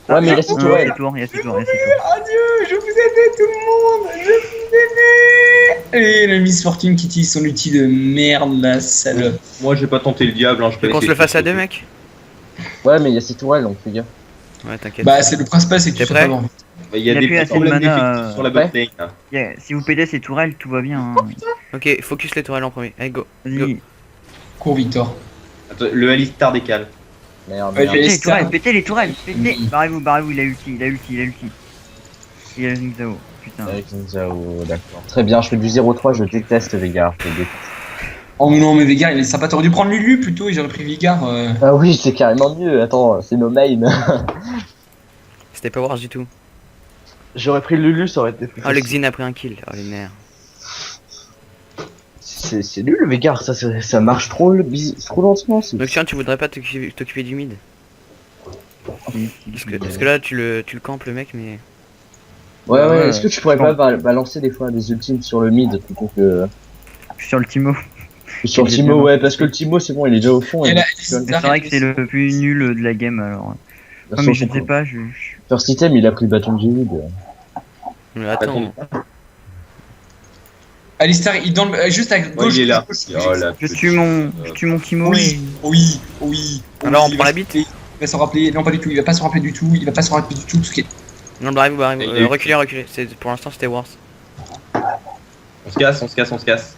Speaker 5: Ouais, mais il a ses
Speaker 4: Il y a
Speaker 5: tourelles.
Speaker 4: ses tours, il y a ses tours.
Speaker 2: Adieu, je vous aimais tout le monde, je vous aimais. Et la Miss Fortune qui utilise son outil de merde, la salope.
Speaker 3: Moi j'ai pas tenté le diable, hein, je
Speaker 1: Tu
Speaker 3: peux
Speaker 1: veux qu'on se
Speaker 3: essayer
Speaker 1: le
Speaker 3: de
Speaker 1: fasse à
Speaker 3: sauter.
Speaker 1: deux mec?
Speaker 5: Ouais, mais il y a ses tourelles, donc fais gaffe.
Speaker 1: Ouais t'inquiète.
Speaker 2: Bah, c'est le principal, c'est que tu
Speaker 1: T'es
Speaker 2: sois
Speaker 1: prêt
Speaker 2: pas mort.
Speaker 3: Il y a
Speaker 4: Il a
Speaker 3: des
Speaker 4: plus
Speaker 3: petits
Speaker 4: assez de
Speaker 3: problèmes
Speaker 4: mana,
Speaker 3: d'effectifs sur la
Speaker 5: ouais.
Speaker 3: bot lane. Hein.
Speaker 4: Yeah, si vous pédez ses tourelles, tout va bien. Hein.
Speaker 1: Ok, focus les tourelles en premier. Allez go.
Speaker 4: Vas-y.
Speaker 2: Cours, Victor.
Speaker 3: Attends, le Alistar décale.
Speaker 5: Merde,
Speaker 2: Ouais,
Speaker 5: merde.
Speaker 2: j'ai-
Speaker 4: Pétez les tourelles, pétez les tourelles, pétez.
Speaker 2: Oui.
Speaker 4: Barrez-vous, il a ulti. Il a le Xao, putain.
Speaker 5: Avec Ninjao, d'accord. Très bien, je fais du 0-3, je déteste Veigar. Je déteste.
Speaker 2: Oh non, mais Veigar, il est sympa. T'aurais dû prendre Lulu plutôt, et j'aurais pris Veigar.
Speaker 5: Ah oui, c'est carrément mieux. Attends, c'est no main.
Speaker 1: C'était pas Wars du tout.
Speaker 5: J'aurais pris Lulu, ça aurait été plus
Speaker 1: Oh le
Speaker 5: facile.
Speaker 1: Xin a pris un kill. Oh les nerfs.
Speaker 5: C'est nul le Veigar, ça marche trop, trop lentement.
Speaker 1: Donc tiens, tu voudrais pas t'occuper du mid? Parce que là tu le campes le mec mais...
Speaker 5: Ouais, est-ce que tu pourrais pas balancer des fois des ultimes sur le mid plutôt que
Speaker 4: Sur le Timo.
Speaker 5: sur le Timo? Ouais, parce que le Timo c'est bon, il est déjà au fond.
Speaker 2: Et
Speaker 5: Et
Speaker 2: là,
Speaker 4: Mais c'est vrai que c'est le plus nul de la game alors. Non mais je ne sais pas,
Speaker 5: First item, il a pris le bâton du vide.
Speaker 1: Mais attends.
Speaker 2: Alistar, il dans le, juste à
Speaker 3: Ouais,
Speaker 2: gauche.
Speaker 3: il est là.
Speaker 2: gauche,
Speaker 3: Oh, la
Speaker 4: je
Speaker 3: petite-
Speaker 4: tue mon Timo
Speaker 2: Oui.
Speaker 4: et...
Speaker 2: Oui.
Speaker 1: Alors on prend la bite?
Speaker 2: Il va s'en rappeler. Non, pas du tout. Il va pas s'en rappeler du tout. Il va pas s'en rappeler du tout. Parce que...
Speaker 1: Non, bravo, bravo.
Speaker 3: Il y a eu-
Speaker 1: Reculez. Pour l'instant, c'était worse.
Speaker 3: On se casse, on se casse, on se casse.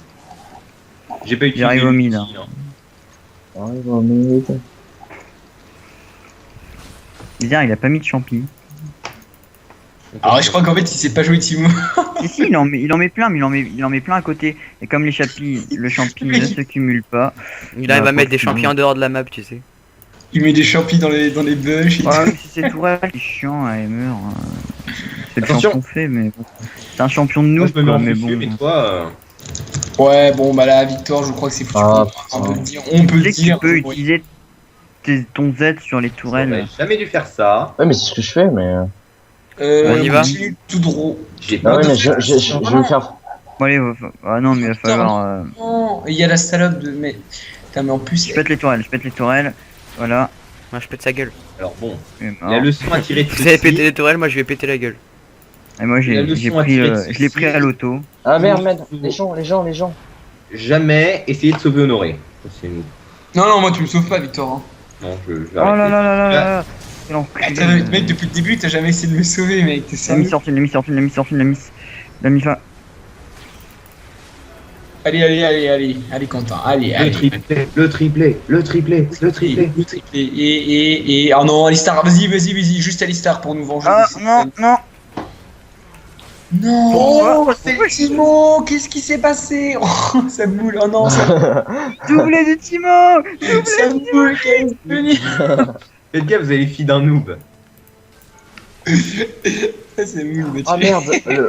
Speaker 3: J'ai pas utilisé.
Speaker 4: J'arrive au mid,
Speaker 3: l'outil, hein.
Speaker 5: Arrive en mid.
Speaker 4: Bizarre, il a pas mis de champi.
Speaker 2: Alors, je crois qu'en fait, il sait pas jouer Timo.
Speaker 4: Si, il en met plein, mais il en met plein à côté. Et comme les chapis, le champi ne se cumule pas.
Speaker 1: Il arrive
Speaker 4: Bah,
Speaker 1: à mettre des
Speaker 4: forcément.
Speaker 1: champions en dehors de la map, tu sais.
Speaker 2: Il met des champis dans les bush. Et
Speaker 4: Ouais,
Speaker 2: tout.
Speaker 4: mais si c'est tourelle, c'est chiant, elle meurt. C'est le
Speaker 3: Attention.
Speaker 4: champion fait, mais bon. C'est un champion de
Speaker 3: Moi,
Speaker 4: nous,
Speaker 3: je me mets en
Speaker 4: mais
Speaker 3: fufu,
Speaker 4: bon.
Speaker 3: mais toi.
Speaker 2: Ouais, bon, bah là, Victor, je crois que c'est foutu.
Speaker 5: Ah,
Speaker 2: on peut
Speaker 5: putain.
Speaker 2: le dire. On peut
Speaker 4: Tu
Speaker 2: le
Speaker 4: sais que tu
Speaker 2: dire.
Speaker 4: peux
Speaker 2: Ouais.
Speaker 4: utiliser ton Z sur les
Speaker 3: J'aurais
Speaker 4: tourelles.
Speaker 3: jamais dû faire ça.
Speaker 5: Ouais, mais c'est ce que je fais, mais.
Speaker 1: On y va
Speaker 2: Continue tout droit.
Speaker 3: J'ai
Speaker 5: Ah
Speaker 3: pas
Speaker 5: ouais,
Speaker 3: de
Speaker 5: mais je vais me faire.
Speaker 4: Bon, allez, ah non, mais il va falloir.
Speaker 2: Non, il y a la salope de. Mais. Putain, mais en plus.
Speaker 4: Je pète les tourelles. Voilà.
Speaker 1: Moi, je pète sa gueule.
Speaker 3: Alors bon,
Speaker 4: Et mort.
Speaker 3: la leçon à tirer de
Speaker 1: Vous avez pété
Speaker 3: ceci.
Speaker 1: les tourelles, moi, je vais péter la gueule.
Speaker 4: Et moi,
Speaker 3: la
Speaker 4: j'ai
Speaker 3: leçon à
Speaker 4: pris,
Speaker 3: tirer de
Speaker 4: je l'ai pris à
Speaker 3: ceci.
Speaker 4: l'auto.
Speaker 5: Ah merde, les gens.
Speaker 3: Jamais essayer de sauver Honoré. C'est nous.
Speaker 2: Non, moi, tu me sauves pas, Victor. Hein.
Speaker 3: Non, je vais
Speaker 4: Oh là
Speaker 3: arrêter.
Speaker 4: là là là là. Quel enculé.
Speaker 2: Mec, depuis le début, t'as jamais essayé de me sauver, mec. T'es
Speaker 4: La mise
Speaker 2: sérieux?
Speaker 4: sortie, la mise fin.
Speaker 2: Allez, Quentin. Allez.
Speaker 3: Le triplé.
Speaker 2: Et. Oh non, Alistar, vas-y, juste Alistar pour nous venger.
Speaker 4: Ah non.
Speaker 2: Non.
Speaker 3: Oh,
Speaker 2: C'est Timo. Qu'est-ce qui s'est passé? Oh, ça boule. Oh non, ça
Speaker 4: Doublé de Timo.
Speaker 2: boule. Qu'est-ce que
Speaker 3: Faites gaffe, vous avez les filles d'un noob.
Speaker 2: c'est boule.
Speaker 5: Ah merde,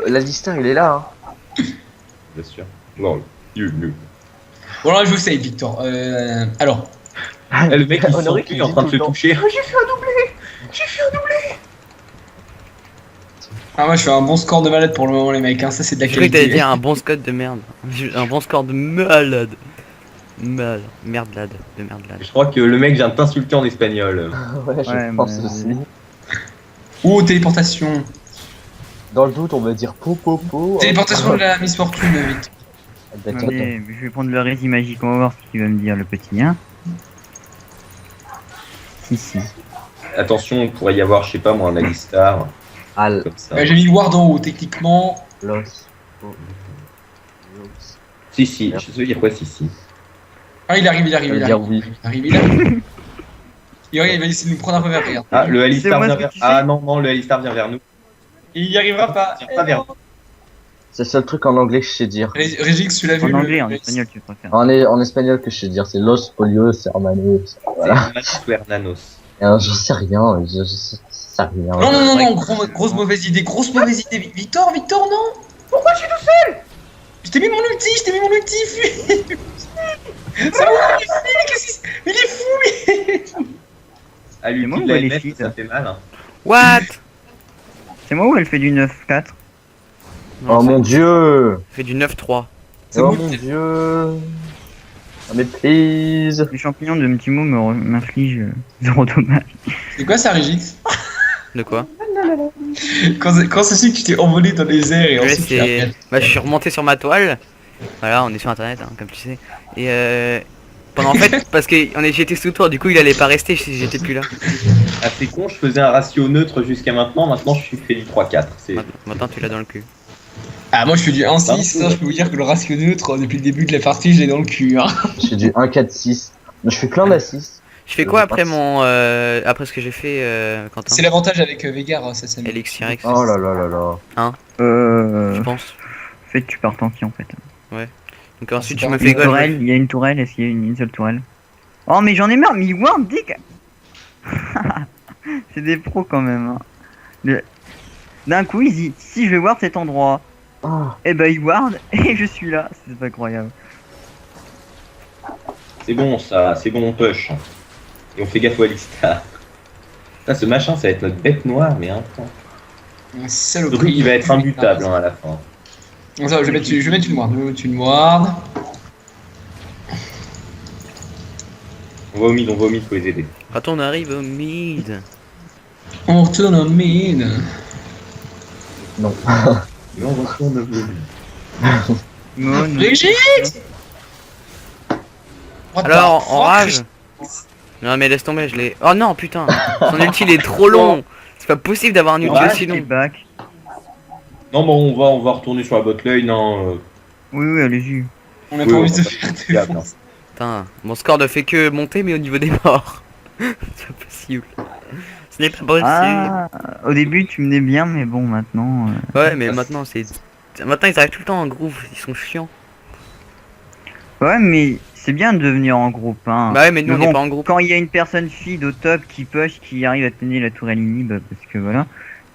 Speaker 5: la liste il est là. Hein.
Speaker 3: Bien sûr. Non, you noob.
Speaker 2: Bon, là, je vous sais, Victor. Alors.
Speaker 3: Eh, le mec, il
Speaker 5: Honoré
Speaker 3: s'enfuit
Speaker 5: qui
Speaker 3: en
Speaker 5: dit
Speaker 3: train de
Speaker 5: tout
Speaker 3: se
Speaker 5: le temps.
Speaker 3: toucher. Ah, j'ai fait un doublé.
Speaker 2: Ah, moi, je fais un bon score de malade pour le moment, les mecs. Hein. Ça, c'est de la
Speaker 1: Je croyais que t'allais
Speaker 2: qualité.
Speaker 1: dire un bon score de merde. Un bon score de malade. Merdelade.
Speaker 3: Je crois que le mec vient de t'insulter en espagnol.
Speaker 5: Ouais, je
Speaker 4: Ouais,
Speaker 5: pense
Speaker 4: mais-
Speaker 5: aussi.
Speaker 2: Oh, téléportation.
Speaker 5: Dans le doute, on va dire po.
Speaker 2: Téléportation de la Miss Fortune, Victor.
Speaker 5: D'accord.
Speaker 4: Attendez, je vais prendre le rési magique, on va voir ce qu'il va me dire le petit, hein. Si.
Speaker 3: Attention, il pourrait y avoir, je sais pas moi, un Alistar.
Speaker 5: Al.
Speaker 3: Comme ça.
Speaker 2: J'ai mis le ward en haut, techniquement.
Speaker 5: Los.
Speaker 3: Si, je sais dire quoi, si.
Speaker 2: Ah, il arrive.
Speaker 5: Ça veut dire oui.
Speaker 2: Il arrive. Il va essayer de nous prendre un peu vers regarde.
Speaker 3: Ah, le Alistar
Speaker 4: moi
Speaker 3: vient
Speaker 4: ce que
Speaker 3: vers...
Speaker 4: tu sais.
Speaker 3: Ah non, le Alistar vient vers nous.
Speaker 2: Il y arrivera pas.
Speaker 3: Il vient pas vers nous.
Speaker 5: C'est le seul truc en anglais que je sais dire.
Speaker 2: Régix, tu l'as vu
Speaker 4: En
Speaker 2: le-
Speaker 4: anglais, en espagnol, tu préfères.
Speaker 5: En espagnol que je sais dire, c'est Los Polios Hermanos. Voilà.
Speaker 3: C'est Hermanos.
Speaker 5: J'en sais rien, je sais rien.
Speaker 2: Non, grosse mauvaise idée, Victor, non. Pourquoi je suis tout seul? Je t'ai mis mon ulti, fuis. Ça va, il est fou,
Speaker 3: Ah,
Speaker 4: C'est moi
Speaker 3: l'ulti
Speaker 4: ou
Speaker 3: de la
Speaker 4: elle est
Speaker 3: MF,
Speaker 4: fille,
Speaker 3: ça fait mal. Hein.
Speaker 1: What?
Speaker 4: C'est moi ou elle fait du 9-4?
Speaker 5: Oh mon dieu!
Speaker 1: Fait du 9-3.
Speaker 2: Ça
Speaker 5: Oh
Speaker 2: boule.
Speaker 5: mon dieu! Ah mais please!
Speaker 4: Les champignons de Mtimo m'infligent 0 dommage.
Speaker 2: C'est quoi ça, Régix?
Speaker 1: De quoi?
Speaker 2: Quand ça c'est que tu t'es envolé dans les airs et
Speaker 1: Ouais,
Speaker 2: ensuite tu
Speaker 1: c'est...
Speaker 2: as...
Speaker 1: Bah, je suis remonté sur ma toile. Voilà, on est sur internet, hein, comme tu sais. Et pendant en fait, parce que j'étais sous toi, du coup il allait pas rester si j'étais plus là.
Speaker 3: Ah, c'est con, je faisais un ratio neutre jusqu'à maintenant je suis fait du 3-4. C'est...
Speaker 1: Maintenant tu l'as dans le cul.
Speaker 2: Ah, moi je fais du 1-6, hein, je peux vous dire que le ratio neutre, depuis le début de la partie, je l'ai dans le cul. Hein.
Speaker 5: Je fais du 1-4-6. Mais je fais plein d'assists.
Speaker 1: Je fais quoi après après ce que j'ai fait, Quentin?
Speaker 2: C'est l'avantage avec Vegar, ça s'amuse.
Speaker 1: Elixir X,
Speaker 5: Oh là là là là.
Speaker 1: je pense.
Speaker 4: Fait tu pars tanky en fait.
Speaker 1: Donc ensuite
Speaker 2: c'est
Speaker 1: je me
Speaker 2: pas-
Speaker 1: fais
Speaker 4: Une
Speaker 1: quoi?
Speaker 4: tourelle, il y a une tourelle, est-ce qu'il y a une seule tourelle? Oh mais j'en ai marre, mais ils ward dick. C'est des pros quand même. Hein. D'un coup ils disent si je vais ward cet endroit,
Speaker 5: Ah,
Speaker 4: et bah ils ward et je suis là, c'est pas incroyable.
Speaker 3: C'est bon ça, c'est bon on push. Et on fait gaffe au Alistar. Putain, ce machin ça va être notre bête noire, mais un temps.
Speaker 2: Un
Speaker 3: Le
Speaker 2: saloperie.
Speaker 3: truc il va être imbutable hein, à la fin.
Speaker 2: Attends, je vais mettre une ward.
Speaker 3: On va au mid, faut les aider.
Speaker 1: Quand on arrive au mid.
Speaker 2: On retourne en mid.
Speaker 5: non.
Speaker 3: Mais on retourne au mid.
Speaker 4: Mon...
Speaker 2: Régis.
Speaker 1: Alors, on rage. Non mais laisse tomber, je l'ai... Oh non putain. Son ulti il est trop long. C'est pas possible d'avoir un ulti
Speaker 3: Ouais,
Speaker 1: aussi long.
Speaker 4: Feedback.
Speaker 3: Non, bon, on va retourner sur la bot lane. Hein.
Speaker 4: Oui, oui, allez-y.
Speaker 2: On a
Speaker 3: Oui,
Speaker 2: pas
Speaker 3: on
Speaker 2: envie de se
Speaker 3: va
Speaker 2: faire
Speaker 3: pas faire
Speaker 2: défoncer.
Speaker 1: Putain, mon score ne fait que monter mais au niveau des morts. C'est pas possible. Ce n'est pas possible.
Speaker 4: Ah, au début tu menais bien, mais bon, maintenant.
Speaker 1: Ouais mais maintenant c'est... Maintenant ils arrivent tout le temps en groove, ils sont chiants.
Speaker 4: Ouais, mais c'est bien de venir en groupe, hein.
Speaker 1: Bah ouais mais nous on
Speaker 4: bon,
Speaker 1: n'est pas en groupe.
Speaker 4: Quand il y a une personne feed au top qui push, qui arrive à tenir la tourelle inhib, parce que voilà.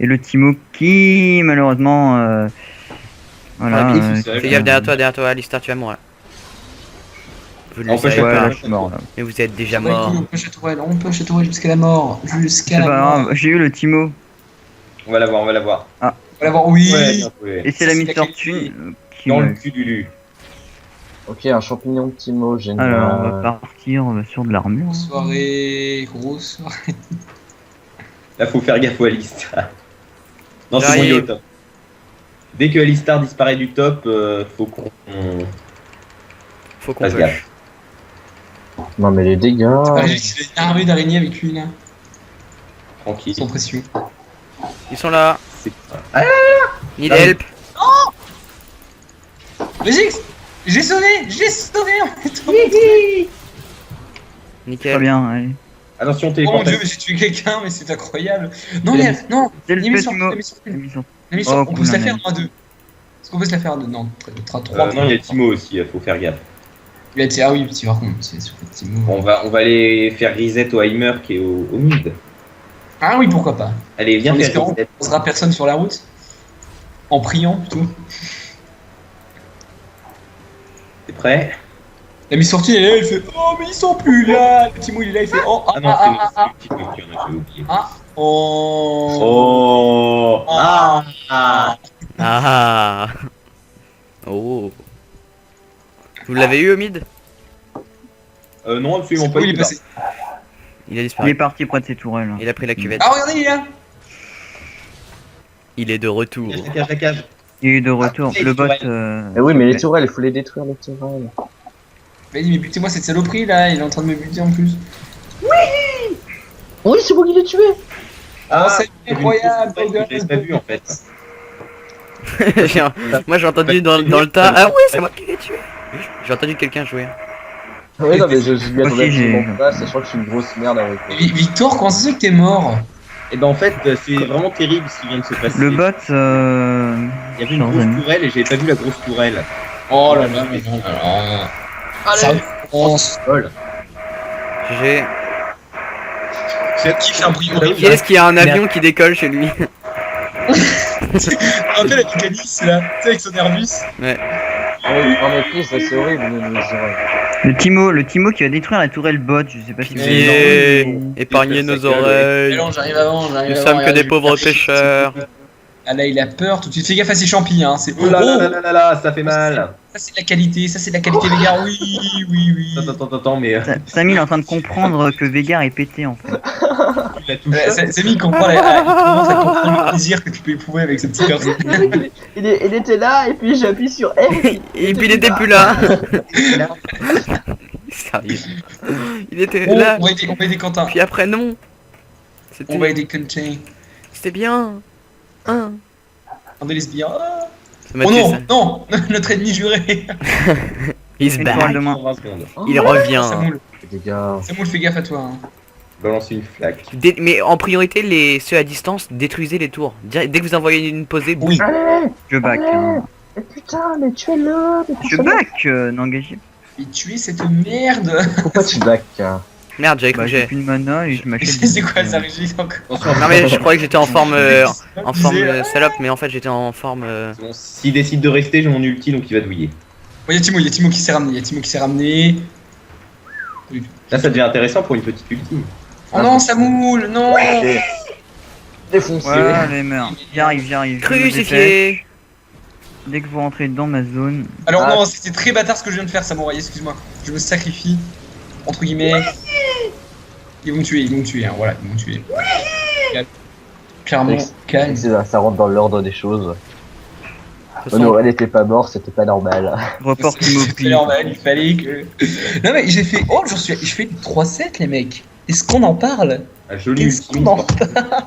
Speaker 4: Et le Timo qui, malheureusement. Voilà.
Speaker 3: Ah, mais c'est
Speaker 1: Fais gaffe derrière toi, Alistar tu vas mourir. Vous ne le
Speaker 3: On peut
Speaker 1: savez
Speaker 4: Ouais,
Speaker 1: pas,
Speaker 4: là je suis mort là.
Speaker 1: mais vous êtes déjà
Speaker 2: Ouais,
Speaker 1: mort.
Speaker 2: on push la tourelle jusqu'à la mort. Jusqu'à
Speaker 4: C'est
Speaker 2: la
Speaker 4: pas
Speaker 2: mort.
Speaker 4: grave, j'ai eu le Timo.
Speaker 3: On va la voir, on va la voir.
Speaker 2: On va la voir, oui.
Speaker 3: Ouais, bien joué.
Speaker 4: Et c'est
Speaker 2: Ça,
Speaker 4: la
Speaker 2: c'est
Speaker 4: Miss
Speaker 2: la
Speaker 4: Fortune qui
Speaker 3: Dans
Speaker 4: m'a
Speaker 3: le
Speaker 4: eu.
Speaker 3: cul du Lu.
Speaker 5: Ok, un champignon de Timo, génial.
Speaker 4: Alors, on va partir sur de l'armure.
Speaker 2: Grosse soirée, grosse soirée.
Speaker 3: Là, faut faire gaffe au Alistar. Non, c'est bon,
Speaker 1: J'arrive.
Speaker 3: il est au top. Dès que Alistar disparaît du top, faut qu'on
Speaker 1: Faut qu'on
Speaker 3: fasse
Speaker 1: push.
Speaker 3: gaffe.
Speaker 5: Non mais les dégâts...
Speaker 2: J'ai une armée d'araignées avec lui là.
Speaker 3: Tranquille.
Speaker 2: Sans pression.
Speaker 1: Ils sont là.
Speaker 3: C'est-
Speaker 1: Need
Speaker 3: Ah oui.
Speaker 1: help.
Speaker 2: Régis, j'ai sonné en fait.
Speaker 4: Très
Speaker 1: Nickel.
Speaker 4: bien, allez.
Speaker 3: Attention,
Speaker 2: Oh mon
Speaker 3: téléportation.
Speaker 2: dieu, mais j'ai tué quelqu'un, mais c'est incroyable. Non, non,
Speaker 4: C'est le
Speaker 2: il est mis
Speaker 4: fait,
Speaker 2: sur
Speaker 4: Timo.
Speaker 2: il est mis sur-
Speaker 4: La mission.
Speaker 2: il est mis sur-
Speaker 4: Oh,
Speaker 2: on peut se la
Speaker 4: cool,
Speaker 2: faire
Speaker 4: un
Speaker 2: en 2. Est-ce qu'on peut se la faire en 2? Non, on 3.
Speaker 3: Non, il y a Timo aussi, faut faire gaffe.
Speaker 2: Ah oui, petit par contre, c'est sur Timo.
Speaker 3: On va aller faire Grisette au Heimer qui est au mid.
Speaker 2: Ah oui, pourquoi pas.
Speaker 3: Allez, viens
Speaker 2: En
Speaker 3: faire
Speaker 2: espérant
Speaker 3: Grisette.
Speaker 2: qu'on ne posera personne sur la route. En priant plutôt.
Speaker 3: T'es prêt?
Speaker 2: La Miss Fortune, elle est là, elle fait oh, mais ils sont plus là. Le Timo, il est là, il fait oh,
Speaker 3: Ah non, c'est le petit nocturne, j'ai oublié.
Speaker 2: oh.
Speaker 3: Oh Ah
Speaker 1: Ah. Oh. Vous l'avez eu au mid?
Speaker 3: Non, absolument
Speaker 2: C'est
Speaker 3: pas.
Speaker 2: où il est passé?
Speaker 1: Il a
Speaker 4: Il est
Speaker 1: disparu.
Speaker 4: parti près de ses tourelles.
Speaker 1: Il a pris la cuvette.
Speaker 2: Ah, regardez, il est là.
Speaker 1: Il est de retour.
Speaker 3: La cage.
Speaker 4: Il est de retour.
Speaker 3: Ah,
Speaker 4: Le bot.
Speaker 3: tourelles.
Speaker 5: Eh oui mais les tourelles, il faut les détruire les tourelles.
Speaker 2: Vas-y, mais butez-moi cette saloperie là, il est en train de me buter en plus.
Speaker 5: Oui c'est moi qui l'ai tué.
Speaker 2: Oh, c'est incroyable,
Speaker 3: Je l'avais pas vu en fait.
Speaker 1: Moi j'ai entendu dans le tas. Ah oui, c'est moi qui l'ai tué. J'ai entendu quelqu'un jouer.
Speaker 5: Oui non mais je m'y
Speaker 4: Aussi,
Speaker 5: attendais
Speaker 4: j'ai-
Speaker 5: absolument pas, sachant que je suis une grosse merde avec
Speaker 2: Mais Victor, comment ça se fait que t'es mort?
Speaker 3: Et ben en fait, c'est vraiment terrible ce qui vient de se passer.
Speaker 4: Le bot.
Speaker 3: Il y avait une
Speaker 4: Dans
Speaker 3: grosse
Speaker 4: un-
Speaker 3: tourelle et j'avais pas vu la grosse tourelle.
Speaker 2: Oh là là, mais non, là là. Ça avance.
Speaker 3: Lol.
Speaker 1: J'ai.
Speaker 2: C'est qui fait un brio?
Speaker 1: Qui est-ce qui a un avion qui décolle chez lui?
Speaker 2: Tu te rappelles avec Alice là, tu sais, avec son Airbus?
Speaker 1: Ouais.
Speaker 5: Non mais plus, ça c'est horrible les oreilles.
Speaker 4: Le Timo qui va détruire la tourelle bot. Je sais pas si vous avez
Speaker 1: Pitié.
Speaker 4: entendu.
Speaker 1: Épargnez nos
Speaker 2: Mais
Speaker 1: oreilles.
Speaker 2: non, j'arrive avant,
Speaker 1: Nous sommes que des pauvres pêcheurs.
Speaker 2: Ah là, il a peur tout de suite. Fais gaffe à ses champis, hein. C'est
Speaker 3: Oh là là là là là, ça fait mal.
Speaker 2: Ça, c'est de la qualité, les gars. Oui, oui, oui.
Speaker 3: Attends, mais
Speaker 4: Samy il est en train de comprendre que Veigar est pété en fait.
Speaker 3: tu l'as touché.
Speaker 2: Samy il comprend, il commence à comprendre le plaisir que tu peux éprouver avec ce petit garçon.
Speaker 5: Il était là et puis j'appuie sur R.
Speaker 1: Et puis il était plus là. Sérieux. Il était
Speaker 2: Bon,
Speaker 1: là.
Speaker 2: on va aider Quentin.
Speaker 1: Puis après non.
Speaker 2: On va
Speaker 1: C'était
Speaker 2: aider Quentin.
Speaker 1: c'était bien. Hein.
Speaker 2: On est lesbien. Ah.
Speaker 1: Ça m'a
Speaker 2: Oh
Speaker 1: tué,
Speaker 2: non,
Speaker 1: ça.
Speaker 2: non, notre ennemi juré.
Speaker 1: He's
Speaker 4: Une
Speaker 1: back.
Speaker 4: tourelle de moins.
Speaker 3: 20 secondes.
Speaker 1: Il revient.
Speaker 5: Les gars.
Speaker 2: Samoul, fais gaffe à toi. Hein.
Speaker 3: Balancer une flaque.
Speaker 1: Mais en priorité, ceux à distance, détruisez les tours. Dès que vous envoyez une posée,
Speaker 2: Oui.
Speaker 5: Allez.
Speaker 4: Je back. hein.
Speaker 5: Mais putain mais tuez-le. mais
Speaker 4: Je
Speaker 5: putain.
Speaker 4: back. N'engagez
Speaker 2: Et tuer cette merde.
Speaker 5: Pourquoi tu back
Speaker 1: Merde, j'avais
Speaker 4: pas.
Speaker 1: cru que
Speaker 4: J'ai
Speaker 1: j'ai.
Speaker 4: plus de mana et je m'achète.
Speaker 2: C'est quoi ça, Régis encore?
Speaker 1: Non mais je croyais que j'étais en forme,
Speaker 2: Disais,
Speaker 1: salope, mais en fait j'étais en forme.
Speaker 3: Bon, s'il décide de rester, j'ai mon ulti donc il va douiller.
Speaker 2: Oh, y a Timo qui s'est ramené.
Speaker 3: Là, ça devient intéressant pour une petite ulti.
Speaker 2: Oh non, Samoul, non.
Speaker 5: Défoncé.
Speaker 4: Voilà les meurs. J'arrive. je me dépêche.
Speaker 1: Crucifié.
Speaker 4: Dès que vous rentrez dans ma zone.
Speaker 2: Alors
Speaker 5: Ah.
Speaker 2: non, c'était très bâtard ce que je viens de faire, Samouraï, excuse-moi. Je me sacrifie, entre guillemets. Ils vont me tuer, hein, voilà, ils vont me tuer. Calme. Clairement, calme.
Speaker 5: Ça rentre dans l'ordre des choses.
Speaker 1: De toute façon,
Speaker 5: Honoré n'était pas mort, c'était pas normal.
Speaker 4: Report
Speaker 2: C'est
Speaker 4: immobile.
Speaker 2: normal, il fallait que... Non mais j'ai fait... Oh, je fais 3-7 les mecs. Est-ce qu'on en parle?
Speaker 3: Un joli
Speaker 2: Est-ce qu'on
Speaker 3: ultime.
Speaker 2: en parle?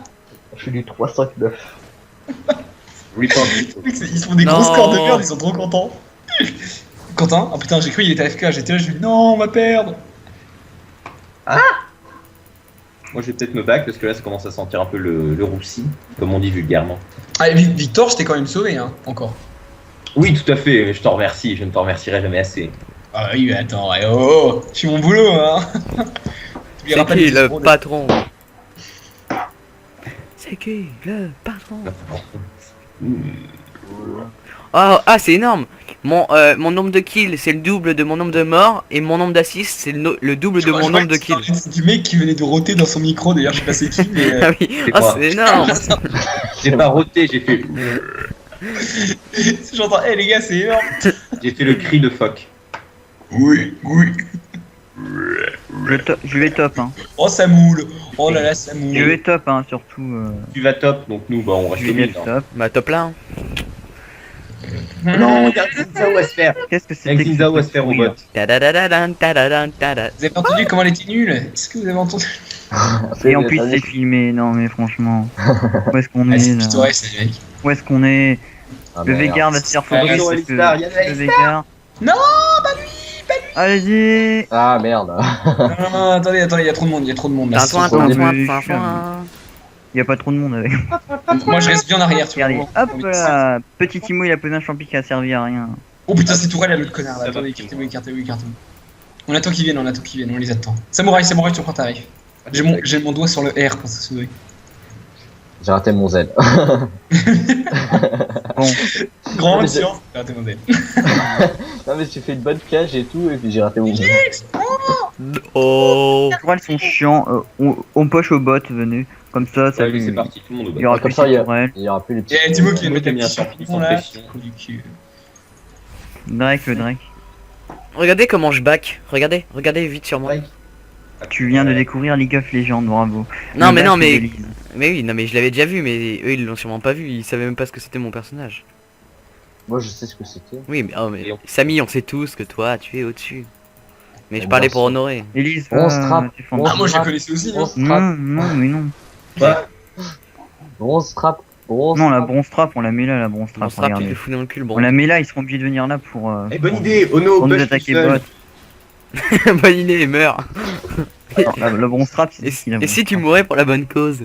Speaker 5: Je suis du 3-5-9.
Speaker 3: Report.
Speaker 2: Ils se font des gros
Speaker 1: Non.
Speaker 2: scores de merde, ils sont trop contents. Quentin, oh putain, j'ai cru qu'il était AFK, j'étais là, je me dis non, on va perdre.
Speaker 3: Moi, je vais peut-être me back parce que là, ça commence à sentir un peu le roussi, comme on dit vulgairement.
Speaker 2: Ah, Victor, je t'ai quand même sauvé, hein, encore.
Speaker 3: Oui, tout à fait, mais je t'en remercie, je ne t'en remercierai jamais assez.
Speaker 2: Ah oui, mais attends, ouais, oh, je suis mon boulot, hein.
Speaker 1: C'est qui le patron? C'est qui le patron? Ah, c'est énorme. Mon nombre de kills, c'est le double de mon nombre de morts, et mon nombre d'assists, c'est le double de mon nombre de kills.
Speaker 2: C'est du mec qui venait de roter dans son micro, d'ailleurs, je sais pas c'est qui, mais...
Speaker 1: Ah oui,
Speaker 3: C'est
Speaker 1: ah
Speaker 3: moi.
Speaker 1: c'est énorme.
Speaker 3: J'ai pas roté, j'ai fait...
Speaker 2: J'entends, hé les gars, c'est énorme.
Speaker 3: J'ai fait le cri de phoque.
Speaker 2: Oui, oui.
Speaker 4: Je vais top, hein.
Speaker 2: Oh, ça moule. Oh là là, ça
Speaker 4: Je
Speaker 2: moule.
Speaker 4: vais top, hein, surtout.
Speaker 3: Tu vas top, donc nous, bah, on reste
Speaker 4: Je
Speaker 3: au
Speaker 4: vais
Speaker 3: mid. hein.
Speaker 4: top.
Speaker 1: Bah top là. Hein.
Speaker 3: Non, il y a un Xinzao à se faire.
Speaker 4: Qu'est-ce que
Speaker 3: Il y a un
Speaker 4: c'était que
Speaker 3: Xinzao à
Speaker 4: ce
Speaker 3: se faire au
Speaker 4: bruit, là
Speaker 3: bot.
Speaker 1: Tadadadadan, tadadadun, tada.
Speaker 2: Vous avez pas entendu comment elle était nulle? Est-ce que vous avez entendu?
Speaker 4: Et en plus c'est filmé, non mais franchement. Où est-ce qu'on
Speaker 2: Ah,
Speaker 4: est
Speaker 2: c'est
Speaker 4: là?
Speaker 2: pittoresque, les mecs.
Speaker 4: Où est-ce qu'on est?
Speaker 5: Ah,
Speaker 4: Le
Speaker 5: merde.
Speaker 4: Végard va se faire
Speaker 2: Ah,
Speaker 4: fourrer.
Speaker 3: non,
Speaker 4: parce que-
Speaker 3: Alistar, il y a
Speaker 4: le
Speaker 3: Alistar.
Speaker 4: Végard.
Speaker 2: Non,
Speaker 4: Allez-y.
Speaker 5: Ah merde.
Speaker 2: Non, attendez, il y a trop de monde, il y a trop de monde là.
Speaker 1: Tintouin,
Speaker 5: sont
Speaker 1: tintouin,
Speaker 4: des
Speaker 1: tintouin.
Speaker 4: Il y a pas trop de monde avec.
Speaker 2: Moi, je reste bien en arrière, tu vois.
Speaker 4: Regardez, hop là. Petit Timo il a posé un champi qui a servi à rien.
Speaker 2: Oh putain, c'est Tourelle, là, l'autre connard là.
Speaker 3: Ça va.
Speaker 2: Attendez, écartez-vous. On attend qu'ils viennent, on les attend. Samouraï, tu prends ta rif. J'ai mon doigt sur le R pour se souvenir.
Speaker 5: J'ai raté mon Z.
Speaker 4: Bon,
Speaker 2: Grande
Speaker 5: mais
Speaker 2: science. Ah, t'es modèle.
Speaker 5: Non mais j'ai fait une bonne piège et tout et puis j'ai raté mon Z.
Speaker 1: Oh.
Speaker 4: les tourelles sont chiants. On poche au bot, venez. Comme ça, ça
Speaker 3: Allez,
Speaker 4: lui.
Speaker 3: c'est parti, tout le monde au
Speaker 4: Il y
Speaker 3: bot.
Speaker 4: aura
Speaker 5: Comme
Speaker 4: plus
Speaker 5: ça,
Speaker 4: de tourelles.
Speaker 5: Il y aura plus les petits.
Speaker 2: Eh, Timo qui vient de
Speaker 3: Moi,
Speaker 2: mettre
Speaker 3: t'as
Speaker 2: un
Speaker 3: mis un
Speaker 2: petit
Speaker 3: champi
Speaker 2: champignon
Speaker 3: sans
Speaker 2: là.
Speaker 3: pression.
Speaker 2: Trou du cul.
Speaker 4: Drake, le Drake.
Speaker 1: Regardez comment je back. Regardez vite sur moi.
Speaker 4: Tu viens de découvrir League of Legends, bravo.
Speaker 1: Non
Speaker 4: Le
Speaker 1: mais
Speaker 4: bac
Speaker 1: non
Speaker 4: de
Speaker 1: mais
Speaker 4: Lise.
Speaker 1: oui non mais je l'avais déjà vu mais eux ils l'ont sûrement pas vu, ils savaient même pas ce que c'était mon personnage.
Speaker 5: Moi je sais ce que c'était.
Speaker 1: Oui mais oh mais
Speaker 3: Et on-
Speaker 1: Samy on sait tous que toi tu es au-dessus. Mais je
Speaker 5: Mais
Speaker 1: parlais
Speaker 5: bon,
Speaker 1: pour
Speaker 5: c'est-
Speaker 1: honorer.
Speaker 4: Elise,
Speaker 5: On se trappe.
Speaker 4: tu fais
Speaker 5: On
Speaker 2: Ah,
Speaker 5: se
Speaker 2: moi, je la
Speaker 5: trappe.
Speaker 2: connaissais aussi.
Speaker 5: On
Speaker 2: Hein.
Speaker 5: se trappe.
Speaker 4: Non, mais non.
Speaker 5: On se trappe. On se
Speaker 4: Non, la
Speaker 5: trappe.
Speaker 4: bronze trap, on la met là, la bronze
Speaker 1: On
Speaker 4: trap,
Speaker 1: se rappelle
Speaker 4: regardez.
Speaker 1: le fou dans le cul le
Speaker 4: On
Speaker 1: bon.
Speaker 4: la met là, ils seront obligés de venir là pour.
Speaker 3: Eh, bonne idée, Ono,
Speaker 4: Pour nous
Speaker 3: push tout
Speaker 4: attaquer
Speaker 3: seul.
Speaker 4: bot.
Speaker 1: Bonne idée, meurt.
Speaker 4: Non, la bronze trap, c'est
Speaker 1: Et,
Speaker 4: ici, la
Speaker 1: et
Speaker 4: bronze
Speaker 1: si tu
Speaker 4: trap.
Speaker 1: mourais pour la bonne cause?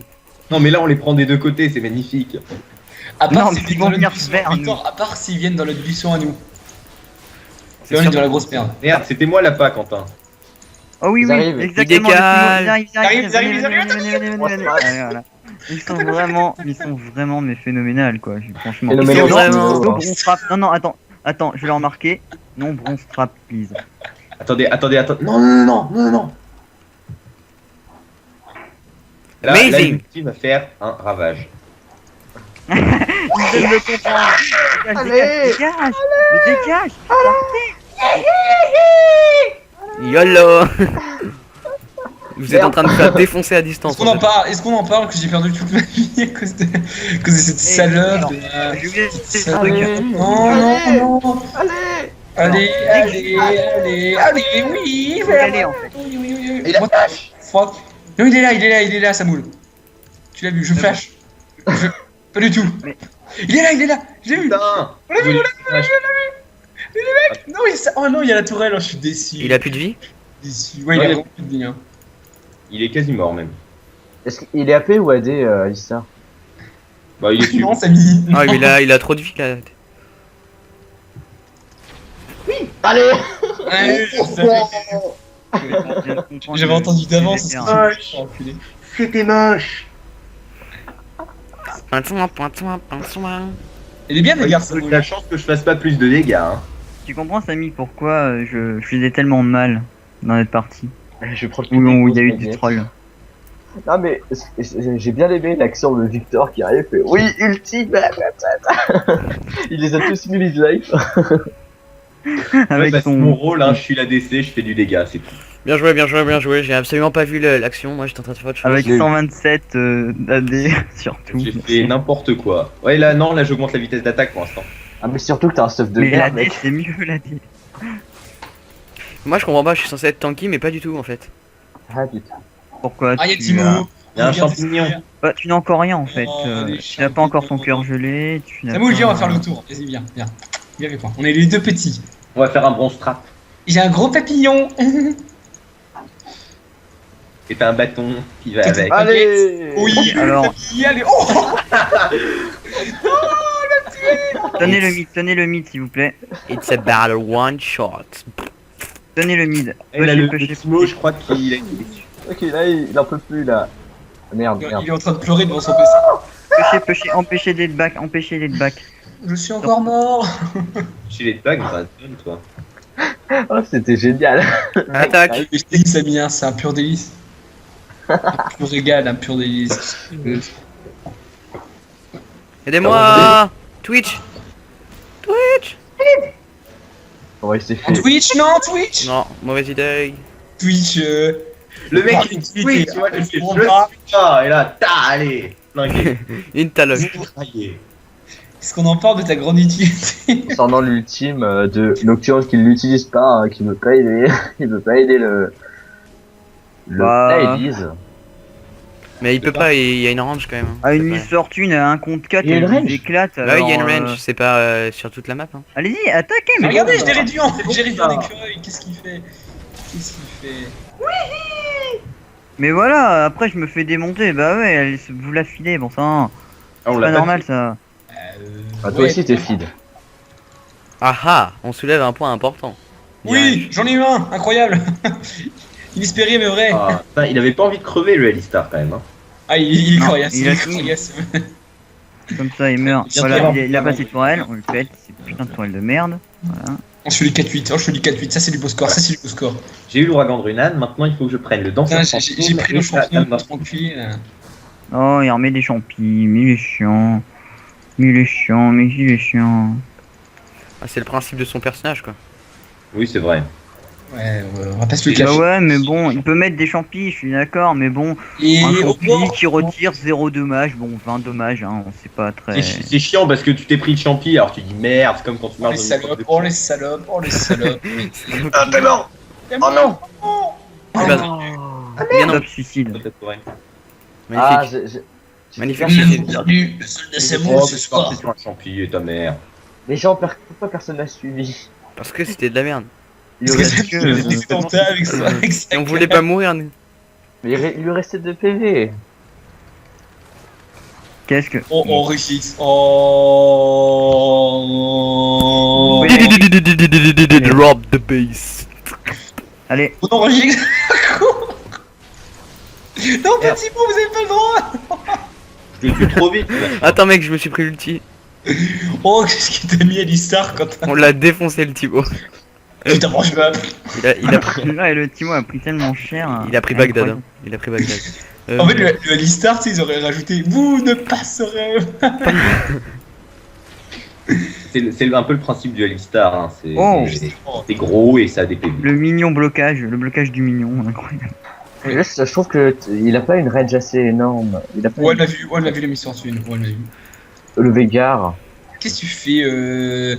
Speaker 3: Non, mais là, on les prend des deux côtés, c'est magnifique.
Speaker 2: À part
Speaker 4: Non,
Speaker 2: s'ils
Speaker 4: mais
Speaker 2: viennent
Speaker 4: ils
Speaker 2: dans
Speaker 4: vont
Speaker 2: notre
Speaker 4: venir
Speaker 2: buisson,
Speaker 4: vers nous.
Speaker 2: Victor, à part s'ils viennent dans notre buisson à nous.
Speaker 1: C'est
Speaker 2: Là, on est
Speaker 1: sûr.
Speaker 2: dans la grosse merde.
Speaker 3: Merde, c'était moi l'appât, Quentin.
Speaker 4: Oh oui,
Speaker 5: Ils
Speaker 4: oui,
Speaker 5: arrivent.
Speaker 4: exactement.
Speaker 1: Ils décalent.
Speaker 4: Ils arrivent,
Speaker 2: Ils arrivent.
Speaker 4: Allez, voilà. Ils sont vraiment mais phénoménal quoi, franchement.
Speaker 5: Phénoménal.
Speaker 1: Ils sont
Speaker 4: Non,
Speaker 1: vraiment-
Speaker 4: non, bronze trap. Non, attends, je vais le remarquer. Non, bronze trap, please.
Speaker 3: Attendez. Non. Là,
Speaker 1: Amazing.
Speaker 3: l'ulti va faire un ravage.
Speaker 4: Ils viennent de comprendre. Dégage. Mais dégage.
Speaker 1: YOLO. Vous êtes en train de me faire défoncer à distance.
Speaker 2: Est-ce qu'on en parle que j'ai perdu toute ma vie à cause de cette salope de...
Speaker 4: Je vais
Speaker 2: cette
Speaker 4: un truc.
Speaker 2: Non. Allez, oui,
Speaker 4: Je vais y aller en fait.
Speaker 2: oui. Et la flash. Fuck. Non, il est là, Samoul. Tu l'as vu, je flash. Pas du tout.
Speaker 4: Mais-
Speaker 2: Il est là, je l'ai vu.
Speaker 3: Putain.
Speaker 2: Non, oh non, il y a la tourelle, je suis déçu.
Speaker 1: Il a plus de vie?
Speaker 2: déçu. Ouais, il a vraiment plus de vie. Hein.
Speaker 3: Il est quasi mort même.
Speaker 5: Est-ce qu'il est AP ou AD, Issa?
Speaker 3: Bah, il est sûr.
Speaker 2: Non, Samy.
Speaker 1: Ah mais là il a trop de vie là.
Speaker 5: Allez.
Speaker 2: Ouais, je savais. J'avais entendu d'avance.
Speaker 4: C'est
Speaker 2: Enculé.
Speaker 3: C'était moche.
Speaker 2: Il est bien, les
Speaker 3: Il
Speaker 2: gars,
Speaker 3: faut de la chance que je fasse pas plus de dégâts. Hein.
Speaker 4: Tu comprends, Samy, pourquoi je faisais tellement de mal dans cette partie
Speaker 5: Je prends
Speaker 4: où il y a eu des trolls.
Speaker 5: Non mais j'ai bien aimé l'action de Victor qui arrive et oui ultime. Il les a tous mis his life.
Speaker 4: Avec
Speaker 3: Ouais, bah,
Speaker 4: son.
Speaker 3: c'est mon rôle, hein, je suis l'ADC, je fais du dégât, c'est tout.
Speaker 1: Bien joué, j'ai absolument pas vu l'action, moi j'étais en train de faire autre chose.
Speaker 4: Avec
Speaker 5: J'ai-
Speaker 4: 127 AD surtout.
Speaker 3: J'ai fait n'importe quoi. Ouais, là, non, là, j'augmente la vitesse d'attaque pour l'instant.
Speaker 5: Ah mais surtout que t'as un stuff de
Speaker 4: Mais
Speaker 5: merde
Speaker 4: l'AD
Speaker 5: mec.
Speaker 4: c'est mieux l'AD.
Speaker 1: Moi je comprends pas, je suis censé être tanky mais pas du tout en fait.
Speaker 5: Ah putain.
Speaker 4: Pourquoi
Speaker 2: Ah, il y a
Speaker 4: tu
Speaker 2: Timo.
Speaker 4: as...
Speaker 3: Il y a un
Speaker 2: Regarde,
Speaker 3: champignon.
Speaker 4: Bah, tu n'as encore rien en fait.
Speaker 2: Oh, les
Speaker 4: Tu n'as pas encore ton
Speaker 2: champignons.
Speaker 4: cœur gelé. Tu n'as
Speaker 2: Samoul,
Speaker 4: pas-
Speaker 2: viens, on va faire le tour. Vas-y, viens, viens. Viens avec moi. On est les deux petits.
Speaker 3: On va faire un bronze trap.
Speaker 2: J'ai un gros papillon.
Speaker 3: Et t'as un bâton qui va
Speaker 2: Tout-
Speaker 3: avec.
Speaker 5: Allez
Speaker 2: Oui,
Speaker 4: Alors-
Speaker 2: papillon, allez. Oh,
Speaker 4: Tenez le mid s'il vous plaît.
Speaker 1: It's a battle one shot.
Speaker 4: Tenez le mid.
Speaker 3: Et là, le
Speaker 4: Pushez,
Speaker 3: Timo, je crois qu'il a été déçu.
Speaker 5: Ok, là, il en peut plus, là. Merde,
Speaker 2: il
Speaker 5: merde.
Speaker 2: est en train de pleurer devant son PC.
Speaker 4: pushez, empêchez d'être back, empêchez d'être back.
Speaker 2: Je suis encore mort.
Speaker 3: Chez les tags, ça donne, toi.
Speaker 5: Oh, c'était génial.
Speaker 1: Attaque.
Speaker 2: Je te dis, Samien, c'est un pur délice. Un pur régal, un pur délice.
Speaker 1: Aidez-moi. Twitch. Twitch.
Speaker 5: Ouais, c'est
Speaker 2: En
Speaker 5: fait.
Speaker 2: Twitch, non, Twitch.
Speaker 1: Non, mauvaise idée.
Speaker 2: Twitch,
Speaker 3: Le mec,
Speaker 2: Ah,
Speaker 3: il dit,
Speaker 2: oui,
Speaker 3: tu vois, il fait
Speaker 2: on
Speaker 3: je
Speaker 2: va.
Speaker 3: suis là, et là, ta, allez. Flingué.
Speaker 1: Une taloche.
Speaker 3: Flingué.
Speaker 2: Est-ce qu'on en parle de ta grande utilité?
Speaker 5: Concernant l'ultime de Nocturne qui ne l'utilise pas, hein, qui veut pas aider, il veut pas aider le
Speaker 4: Bah.
Speaker 5: Elise.
Speaker 1: Mais il peut pas, il y a une range quand même. hein.
Speaker 4: Ah, une
Speaker 1: C'est
Speaker 4: Miss
Speaker 1: pas-
Speaker 4: Fortune à 1 contre 4,
Speaker 5: Il y a une
Speaker 4: elle
Speaker 5: range.
Speaker 4: vous éclate.
Speaker 1: Bah oui, il y a une
Speaker 4: alors,
Speaker 1: range, c'est pas sur toute la map. Hein.
Speaker 4: Allez-y, attaquez, mais
Speaker 2: Regardez,
Speaker 4: bon,
Speaker 2: je l'ai réduit en
Speaker 3: bon,
Speaker 2: j'ai réduit
Speaker 3: ça.
Speaker 2: en écureuil. Qu'est-ce qu'il fait? Qu'est-ce qu'il fait?
Speaker 4: Mais voilà, après je me fais démonter, bah ouais, vous la filez, bon ça,
Speaker 3: Ah, on
Speaker 4: c'est
Speaker 3: l'a
Speaker 4: pas
Speaker 3: pas
Speaker 4: normal ça.
Speaker 5: Ah, toi
Speaker 2: Ouais.
Speaker 5: aussi, t'es feed.
Speaker 1: Ah ah, on soulève un point important.
Speaker 2: Oui, j'en ai eu un, incroyable. Inespéré mais vrai.
Speaker 3: Ah, putain, il avait pas envie de crever le Alistar quand même. Hein.
Speaker 2: Ah, il est
Speaker 4: Non,
Speaker 2: coriace,
Speaker 4: il
Speaker 2: il
Speaker 4: a
Speaker 2: est
Speaker 4: fini.
Speaker 2: coriace.
Speaker 4: Comme ça il meurt.
Speaker 2: Bien
Speaker 4: Voilà,
Speaker 2: sûr.
Speaker 4: il a pas ses tourelles, on le pète, c'est putain de tourelle de merde. Voilà.
Speaker 2: Oh, je fais du 4-8, oh, je fais du 4-8, ça c'est du beau score, ça c'est du beau score.
Speaker 3: J'ai eu l'ouragan de Runan, maintenant il faut que je prenne le danseur.
Speaker 2: Putain, j'ai pris le champion tranquille.
Speaker 4: Oh, il remet des champis, mais il est chiant. Mais il est chiant, mais il est chiant.
Speaker 1: Ah, c'est le principe de son personnage quoi.
Speaker 3: Oui, c'est vrai.
Speaker 2: Ouais, on va pas se le
Speaker 4: Bah
Speaker 2: cacher.
Speaker 4: ouais, mais bon, il peut mettre des champis, je suis d'accord, mais bon,
Speaker 2: Et
Speaker 4: un
Speaker 2: au
Speaker 4: champi
Speaker 2: bord,
Speaker 4: qui retire 0 dommage, bon, 20 dommages, hein, c'est pas très...
Speaker 3: C'est chiant parce que tu t'es pris le champi, alors tu dis merde, c'est comme quand tu
Speaker 2: oh
Speaker 3: marches
Speaker 2: les
Speaker 3: dans une
Speaker 2: salopes,
Speaker 3: porte de
Speaker 2: oh
Speaker 3: champ.
Speaker 2: les salopes, oh les salopes.
Speaker 3: Ah, t'es mort.
Speaker 2: Oh
Speaker 3: non.
Speaker 1: Ah, bah, bien non.
Speaker 4: Top suicide.
Speaker 5: Ah,
Speaker 1: Magnifique.
Speaker 5: j'ai
Speaker 1: Magnifique.
Speaker 2: Bienvenue, le soldat Samoul
Speaker 3: Oh,
Speaker 2: ce
Speaker 3: c'est
Speaker 2: soir.
Speaker 3: parti sur un champi et ta mère.
Speaker 5: Les gens, pourquoi personne n'a suivi?
Speaker 1: Parce que c'était de la merde.
Speaker 5: Il
Speaker 2: Parce
Speaker 5: lui
Speaker 2: que
Speaker 5: reste
Speaker 2: ça
Speaker 5: que-
Speaker 2: nous était tenté avec ça. Avec sa
Speaker 1: Et on voulait pas mourir nous.
Speaker 5: Mais il lui restait 2 PV.
Speaker 4: Qu'est-ce que...
Speaker 2: Oh, on réussit. Oh.
Speaker 1: Drop the base.
Speaker 4: Allez,
Speaker 2: On enregistre. Non, petit mot, vous avez pas le droit.
Speaker 3: Je te tue trop vite. là.
Speaker 1: Attends mec, je me suis pris l'ulti.
Speaker 2: Oh, qu'est-ce qu'il t'a mis à l'Istar quand t'as.
Speaker 1: On l'a défoncé le Thibaut.
Speaker 2: Putain, bon, je vais.
Speaker 1: Il a pris,
Speaker 4: là, le Timo a pris tellement cher.
Speaker 1: il a pris Bagdad. Hein. Il a pris Bagdad.
Speaker 2: En fait, le Alistar, tu sais, ils auraient rajouté vous ne passerez pas.
Speaker 3: C'est un peu le principe du Alistar. Hein.
Speaker 4: Oh.
Speaker 3: C'est gros et ça a des PV.
Speaker 4: Le mignon blocage, le blocage du mignon, incroyable.
Speaker 5: Et là, je trouve que il a pas une range assez énorme. Il a pas
Speaker 2: Ouais, elle l'a vu, ouais, elle l'a vu la mission Fortune. Ouais, elle l'a vu.
Speaker 5: le Végar.
Speaker 2: Qu'est-ce que tu fais
Speaker 3: Je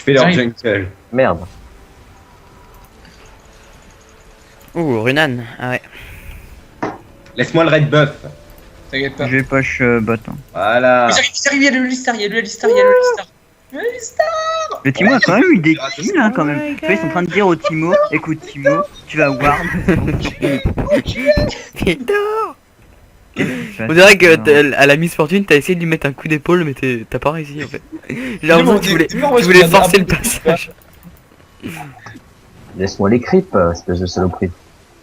Speaker 3: fais leur
Speaker 2: J'arrive.
Speaker 3: jungle.
Speaker 5: Merde.
Speaker 1: Ouh, Runan. Ah ouais.
Speaker 3: Laisse-moi le red buff.
Speaker 2: T'inquiète pas.
Speaker 4: Je vais push bot. Hein.
Speaker 3: Voilà.
Speaker 2: Mais j'arrive, il y a le Alistar, il y a le Alistar, il y a le Alistar. Il y a le Alistar.
Speaker 4: Le Timo a quand même eu des kills hein, quand même. Tu vois, ils sont en train de dire au Timo, écoute Timo, tu vas ward.
Speaker 1: On dirait que à la Miss Fortune, t'as essayé de lui mettre un coup d'épaule, mais t'as pas réussi en fait. J'ai l'impression que tu voulais forcer le passage.
Speaker 5: Laisse-moi les creeps, espèce de saloperie.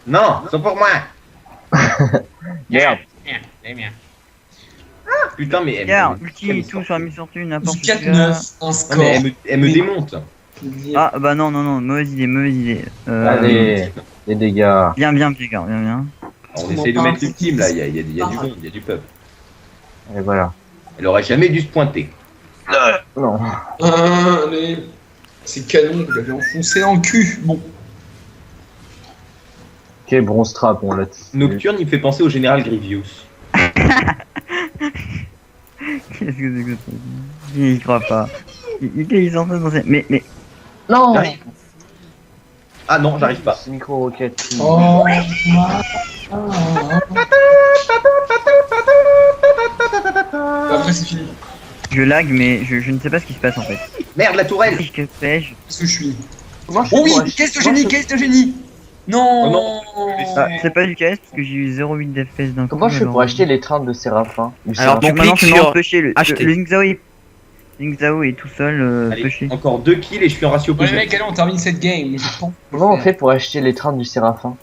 Speaker 3: Non, c'est pour moi.
Speaker 5: Merde.
Speaker 3: Putain, mais elle,
Speaker 4: Regarde,
Speaker 3: me-
Speaker 4: ulti et tout sur la Miss Fortune, n'importe
Speaker 2: 4-9,
Speaker 4: quoi.
Speaker 2: un
Speaker 3: Ah, mais
Speaker 2: score.
Speaker 3: elle me démonte.
Speaker 4: Ah bah non, mauvaise idée, mauvaise idée.
Speaker 5: Allez, les dégâts.
Speaker 4: Bien, Picard, bien.
Speaker 3: On essaye de mettre l'ultime là, il y a du monde, il y a du peuple.
Speaker 5: Et voilà.
Speaker 3: Elle aurait jamais dû se pointer.
Speaker 5: Non.
Speaker 2: Allez. C'est canon, vous l'avez enfoncé dans le cul. Bon.
Speaker 5: Ok, bronze trap, on l'a tué.
Speaker 3: Nocturne, il me fait penser au général Grievous.
Speaker 4: Qu'est-ce que c'est que ça? Il y croit pas. Ils sont en train de penser. Mais
Speaker 5: Non.
Speaker 3: Ah, Ah non, j'arrive pas.
Speaker 5: C'est micro-roquette.
Speaker 2: Oh. Après c'est fini.
Speaker 4: Je lag, mais je ne sais pas ce qui se passe en fait.
Speaker 3: Merde, la tourelle.
Speaker 4: Qu'est-ce que fais-je?
Speaker 2: Qu'est-ce que je suis?
Speaker 5: Comment je fais
Speaker 2: Oh oui,
Speaker 5: pour acheter-
Speaker 2: caisse de
Speaker 5: comment
Speaker 2: génie,
Speaker 5: je-
Speaker 2: caisse de génie. Non.
Speaker 3: Oh non.
Speaker 4: Ah, c'est pas du KS parce que j'ai eu 0,8 d'FPS d'un coup.
Speaker 5: Comment je fais pour
Speaker 4: alors.
Speaker 5: acheter les trains de Séraphin?
Speaker 1: Alors,
Speaker 4: Bon,
Speaker 1: tu
Speaker 4: maintenant
Speaker 1: cliques
Speaker 4: c'est mort
Speaker 1: sur
Speaker 4: pêcher. Le
Speaker 1: acheter.
Speaker 4: Link Zhao est tout seul
Speaker 3: Allez,
Speaker 4: pêché.
Speaker 3: encore 2 kills et je suis en ratio
Speaker 2: Ouais,
Speaker 3: positif.
Speaker 2: mec, allez, on termine cette game. Je pense.
Speaker 5: Comment on fait pour acheter les trains du Séraphin?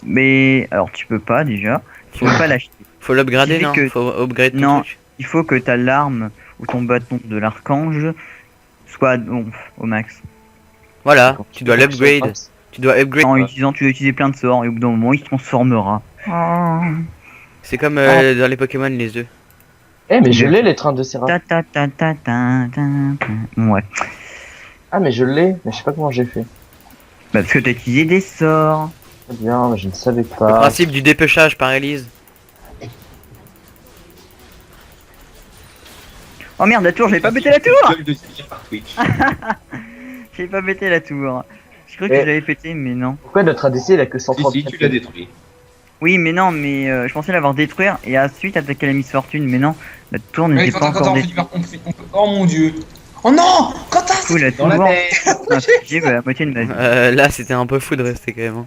Speaker 4: Mais alors tu peux pas déjà. Tu peux pas l'acheter.
Speaker 1: Faut l'upgrader,
Speaker 4: Il dit
Speaker 1: non
Speaker 4: que-
Speaker 1: Faut upgrade ton
Speaker 4: Non.
Speaker 1: truc.
Speaker 4: Il faut que ta larme ou ton bâton de l'archange soit au max.
Speaker 1: Voilà, tu dois l'upgrade. Tu dois upgrade.
Speaker 4: En utilisant, tu dois utiliser plein de sorts et au bout d'un moment il se transformera.
Speaker 1: C'est comme dans les Pokémon, les œufs.
Speaker 5: Eh, mais je l'ai les trains de Séraphin.
Speaker 4: Ta ta ta ta ta ta ta. Ouais.
Speaker 5: Ah, mais je l'ai, mais je sais pas comment j'ai fait.
Speaker 4: Bah parce que t'as utilisé des sorts.
Speaker 5: Très bien, mais je ne savais
Speaker 1: Le
Speaker 5: pas.
Speaker 1: principe du dépêchage par Elise.
Speaker 4: Oh merde, la tour, j'avais pas pété la tour.
Speaker 3: Gueule de Sylvia par Twitch.
Speaker 4: J'avais pas pété la tour. Je crois que
Speaker 5: Eh.
Speaker 4: je l'avais pété, mais non.
Speaker 5: Pourquoi notre ADC il a que
Speaker 3: Si,
Speaker 5: 130
Speaker 3: si, tu l'as détruit.
Speaker 4: Oui, mais non, mais je pensais l'avoir détruire et ensuite attaquer la Miss Fortune, mais non, la tour
Speaker 2: Ouais,
Speaker 4: n'était
Speaker 2: quand
Speaker 4: pas
Speaker 2: quand
Speaker 4: encore
Speaker 2: on fait du
Speaker 4: détruite.
Speaker 2: Oh mon dieu. Oh non. Quentin,
Speaker 4: Du coup, la
Speaker 3: Dans la
Speaker 4: tour
Speaker 3: tête.
Speaker 4: a infligé la moitié de ma vie.
Speaker 1: Là, c'était un peu fou de rester quand même. Hein.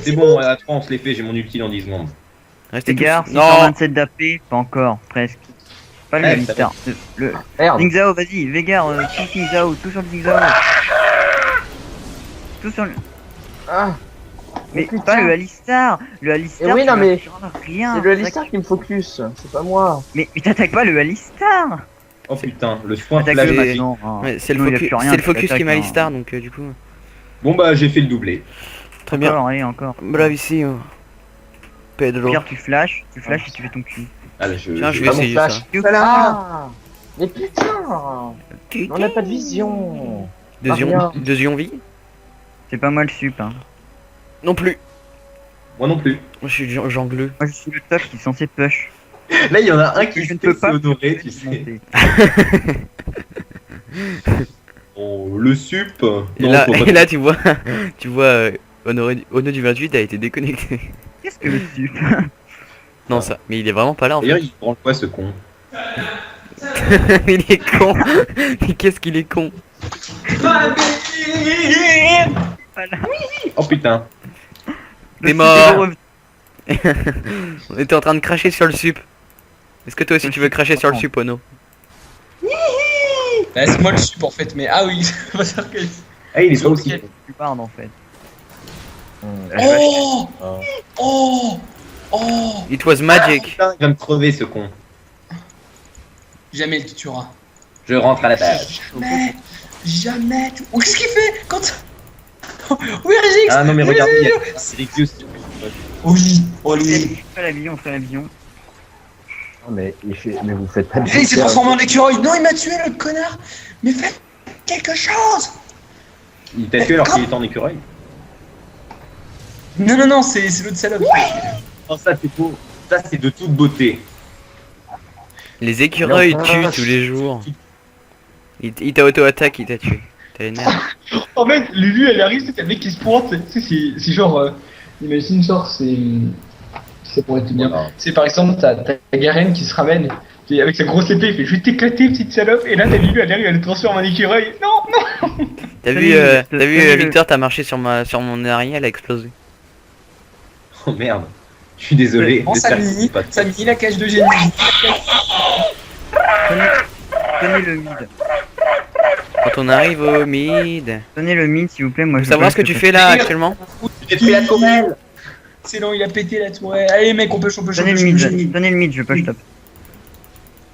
Speaker 3: C'est bon, à 3 on se les fait, j'ai mon ulti dans 10 secondes.
Speaker 1: Restez
Speaker 4: Gare,
Speaker 1: tous. Non.
Speaker 4: 627 d'AP, pas encore, presque. Pas le
Speaker 3: Ouais,
Speaker 4: Alistar. Le
Speaker 5: Merde.
Speaker 4: Link Zhao, vas-y, Vegar, tout Link Zhao, tout sur le Link Zhao. Tout sur le...
Speaker 5: Ah,
Speaker 4: Mais
Speaker 5: putain.
Speaker 4: pas le Alistar. Le Alistar,
Speaker 5: Eh oui,
Speaker 4: tu
Speaker 5: non,
Speaker 4: vas
Speaker 5: mais
Speaker 4: faire rien.
Speaker 5: c'est le Alistar qui me focus, c'est pas moi.
Speaker 4: Mais t'attaques pas le Alistar.
Speaker 3: Oh putain, le soin
Speaker 4: Attaque-le
Speaker 3: flash.
Speaker 4: maintenant. hein.
Speaker 1: Ouais, c'est le
Speaker 4: Sinon, il a
Speaker 1: focus,
Speaker 4: plus rien,
Speaker 1: c'est le
Speaker 4: tu
Speaker 1: focus qui
Speaker 4: l'attaques,
Speaker 1: m'a
Speaker 4: hein.
Speaker 1: Alistar, donc du coup.
Speaker 3: Bon bah j'ai fait le doublé.
Speaker 1: Très bien.
Speaker 4: Encore, allez, encore.
Speaker 1: Bravissimo. Pedro.
Speaker 4: Pierre, tu flash et tu fais ton cul.
Speaker 3: Ah là, je
Speaker 1: Tiens, je
Speaker 3: j'ai
Speaker 1: vais
Speaker 3: pas mon
Speaker 1: essayer
Speaker 3: flash.
Speaker 1: ça.
Speaker 5: Ah, mais putain, on n'a pas de vision. Rien.
Speaker 1: Deuxième vie
Speaker 4: C'est pas moi le sup. Hein.
Speaker 1: Non plus.
Speaker 3: Moi non plus.
Speaker 1: Moi, je suis jongleux.
Speaker 4: Moi, je suis le top qui est censé push.
Speaker 3: Là, il y en a un qui
Speaker 4: Je ne
Speaker 3: se
Speaker 4: peux pas
Speaker 3: fait honorer, tu sais. Oh, le sup.
Speaker 1: Et
Speaker 3: Non,
Speaker 1: là,
Speaker 3: faut pas-
Speaker 1: et là, tu vois, Ono du 28 a été déconnecté.
Speaker 4: Qu'est-ce que le sup?
Speaker 1: Non, ça. Mais il est vraiment pas là en
Speaker 3: D'ailleurs,
Speaker 1: fait.
Speaker 3: il prend quoi ce con?
Speaker 1: Il est con. Mais qu'est-ce qu'il est con.
Speaker 3: Oh putain.
Speaker 1: T'es
Speaker 4: Le
Speaker 1: mort.
Speaker 4: sup est revenu.
Speaker 1: On était en train de cracher sur le sup. Est-ce que toi aussi tu veux cracher sur le sup, Ono?
Speaker 2: Bah, c'est moi le sup en fait, mais ah oui, on va dire que.
Speaker 3: Ah, il est pas aussi.
Speaker 4: Tu parles en fait.
Speaker 2: Oh. Oh. Oh.
Speaker 1: It was magic.
Speaker 3: Putain, il va me crever ce con.
Speaker 2: Jamais il te tuera.
Speaker 3: Je rentre à la base.
Speaker 2: Jamais. Jamais. Oh, qu'est-ce qu'il fait quand? Oui, Régix.
Speaker 3: Ah non, mais
Speaker 2: Oui,
Speaker 3: regardez,
Speaker 2: oui,
Speaker 3: il y
Speaker 2: oui.
Speaker 3: a Sirius.
Speaker 2: Oui. Oh lui.
Speaker 4: On fait la vision, on fait la vision.
Speaker 5: Non, mais, mais vous faites pas de
Speaker 2: Il s'est transformé en écureuil. Non, il m'a tué le connard. Mais faites quelque chose.
Speaker 3: Il t'a tué alors qu'il était en écureuil.
Speaker 2: Non, non, non, c'est l'autre salope.
Speaker 3: Oh, ça c'est beau. Ça c'est de toute beauté.
Speaker 1: Les écureuils
Speaker 5: Non.
Speaker 1: tuent tous les jours. Il t'a auto-attaque, il t'a tué. T'as une merde.
Speaker 6: En fait, Lulu, elle arrive, c'est le mec qui se pointe. Tu sais, c'est genre. Imagine, genre, c'est. Ça pourrait être bien.
Speaker 3: Voilà.
Speaker 6: C'est par exemple, t'as Garen qui se ramène. Et avec sa grosse épée, il fait je vais t'éclater, petite salope. Et là, t'as Lulu, elle arrive, elle le transforme en écureuil. Non, non.
Speaker 1: T'as
Speaker 4: Salut,
Speaker 1: vu,
Speaker 4: salut,
Speaker 1: Victor, t'as marché sur mon araignée, elle a explosé.
Speaker 3: Oh merde. Je suis désolé.
Speaker 2: Bon,
Speaker 3: J'espère que
Speaker 2: Samy,
Speaker 3: c'est pas-
Speaker 2: Samy, la cage de génie.
Speaker 4: Tenez le mid.
Speaker 1: Quand on arrive au mid.
Speaker 4: Tenez le mid s'il vous plaît, moi
Speaker 1: Faut
Speaker 4: je
Speaker 1: savoir ce que tu fais là actuellement.
Speaker 3: J'ai détruit la tourelle.
Speaker 2: C'est long, il a pété la tourelle. Allez, mec, on peut
Speaker 4: Tenez le mid, tenez le mid, je push top.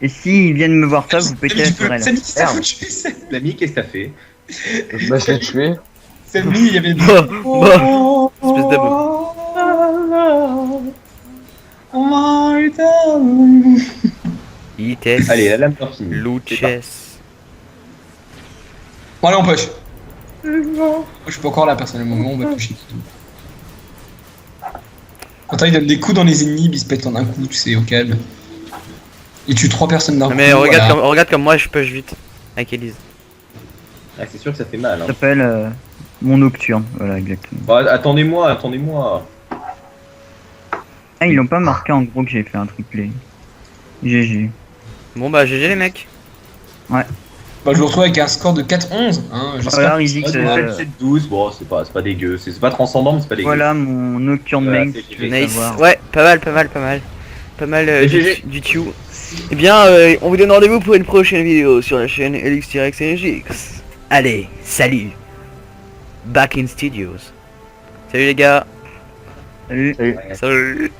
Speaker 4: Et s'ils viennent me voir top, vous pétez la tourelle.
Speaker 2: Samy, qui t'a
Speaker 5: Merde.
Speaker 2: foutu?
Speaker 3: L'ami, qu'est-ce que t'as fait?
Speaker 5: Bah, je l'ai tué.
Speaker 2: Samy, il y avait.
Speaker 1: Bah, espèce de Ites.
Speaker 3: Allez, la lame d'infini.
Speaker 1: Luches.
Speaker 2: Bon, allez, on push. Moi, je suis pas encore là, personnellement. On va pusher. Quand il donne des coups dans les ennemis, il se pète en un coup, tu sais, au calme. Il tue 3 personnes d'un coup.
Speaker 1: Non mais
Speaker 2: voilà.
Speaker 1: regarde comme moi je push vite. Avec Elise.
Speaker 3: Ah, c'est sûr que ça fait mal.
Speaker 4: Ça
Speaker 3: Hein.
Speaker 4: s'appelle mon nocturne, voilà exactement.
Speaker 3: Bon, attendez-moi, attendez-moi.
Speaker 4: Ah, ils l'ont pas marqué en gros que j'ai fait un triplé. GG.
Speaker 1: Bon bah GG les mecs.
Speaker 2: Bah, je vous retrouve avec un score de 4-11. Hein, j'espère.
Speaker 4: Voilà, Rizix,
Speaker 3: 7-12, bon, c'est pas dégueu. C'est pas transcendant, mais c'est pas dégueu.
Speaker 4: voilà mon nocturne
Speaker 3: Voilà,
Speaker 4: main.
Speaker 3: c'est
Speaker 4: si tu veux
Speaker 1: Nice.
Speaker 4: savoir.
Speaker 1: Ouais, pas mal, pas mal, pas mal. Pas mal
Speaker 3: GG.
Speaker 1: du Q. Eh bien, on vous donne rendez-vous pour une prochaine vidéo sur la chaîne Elix-NGX. Allez, salut. Back in studios. Salut les gars.
Speaker 4: Salut.
Speaker 3: Salut.
Speaker 1: Salut.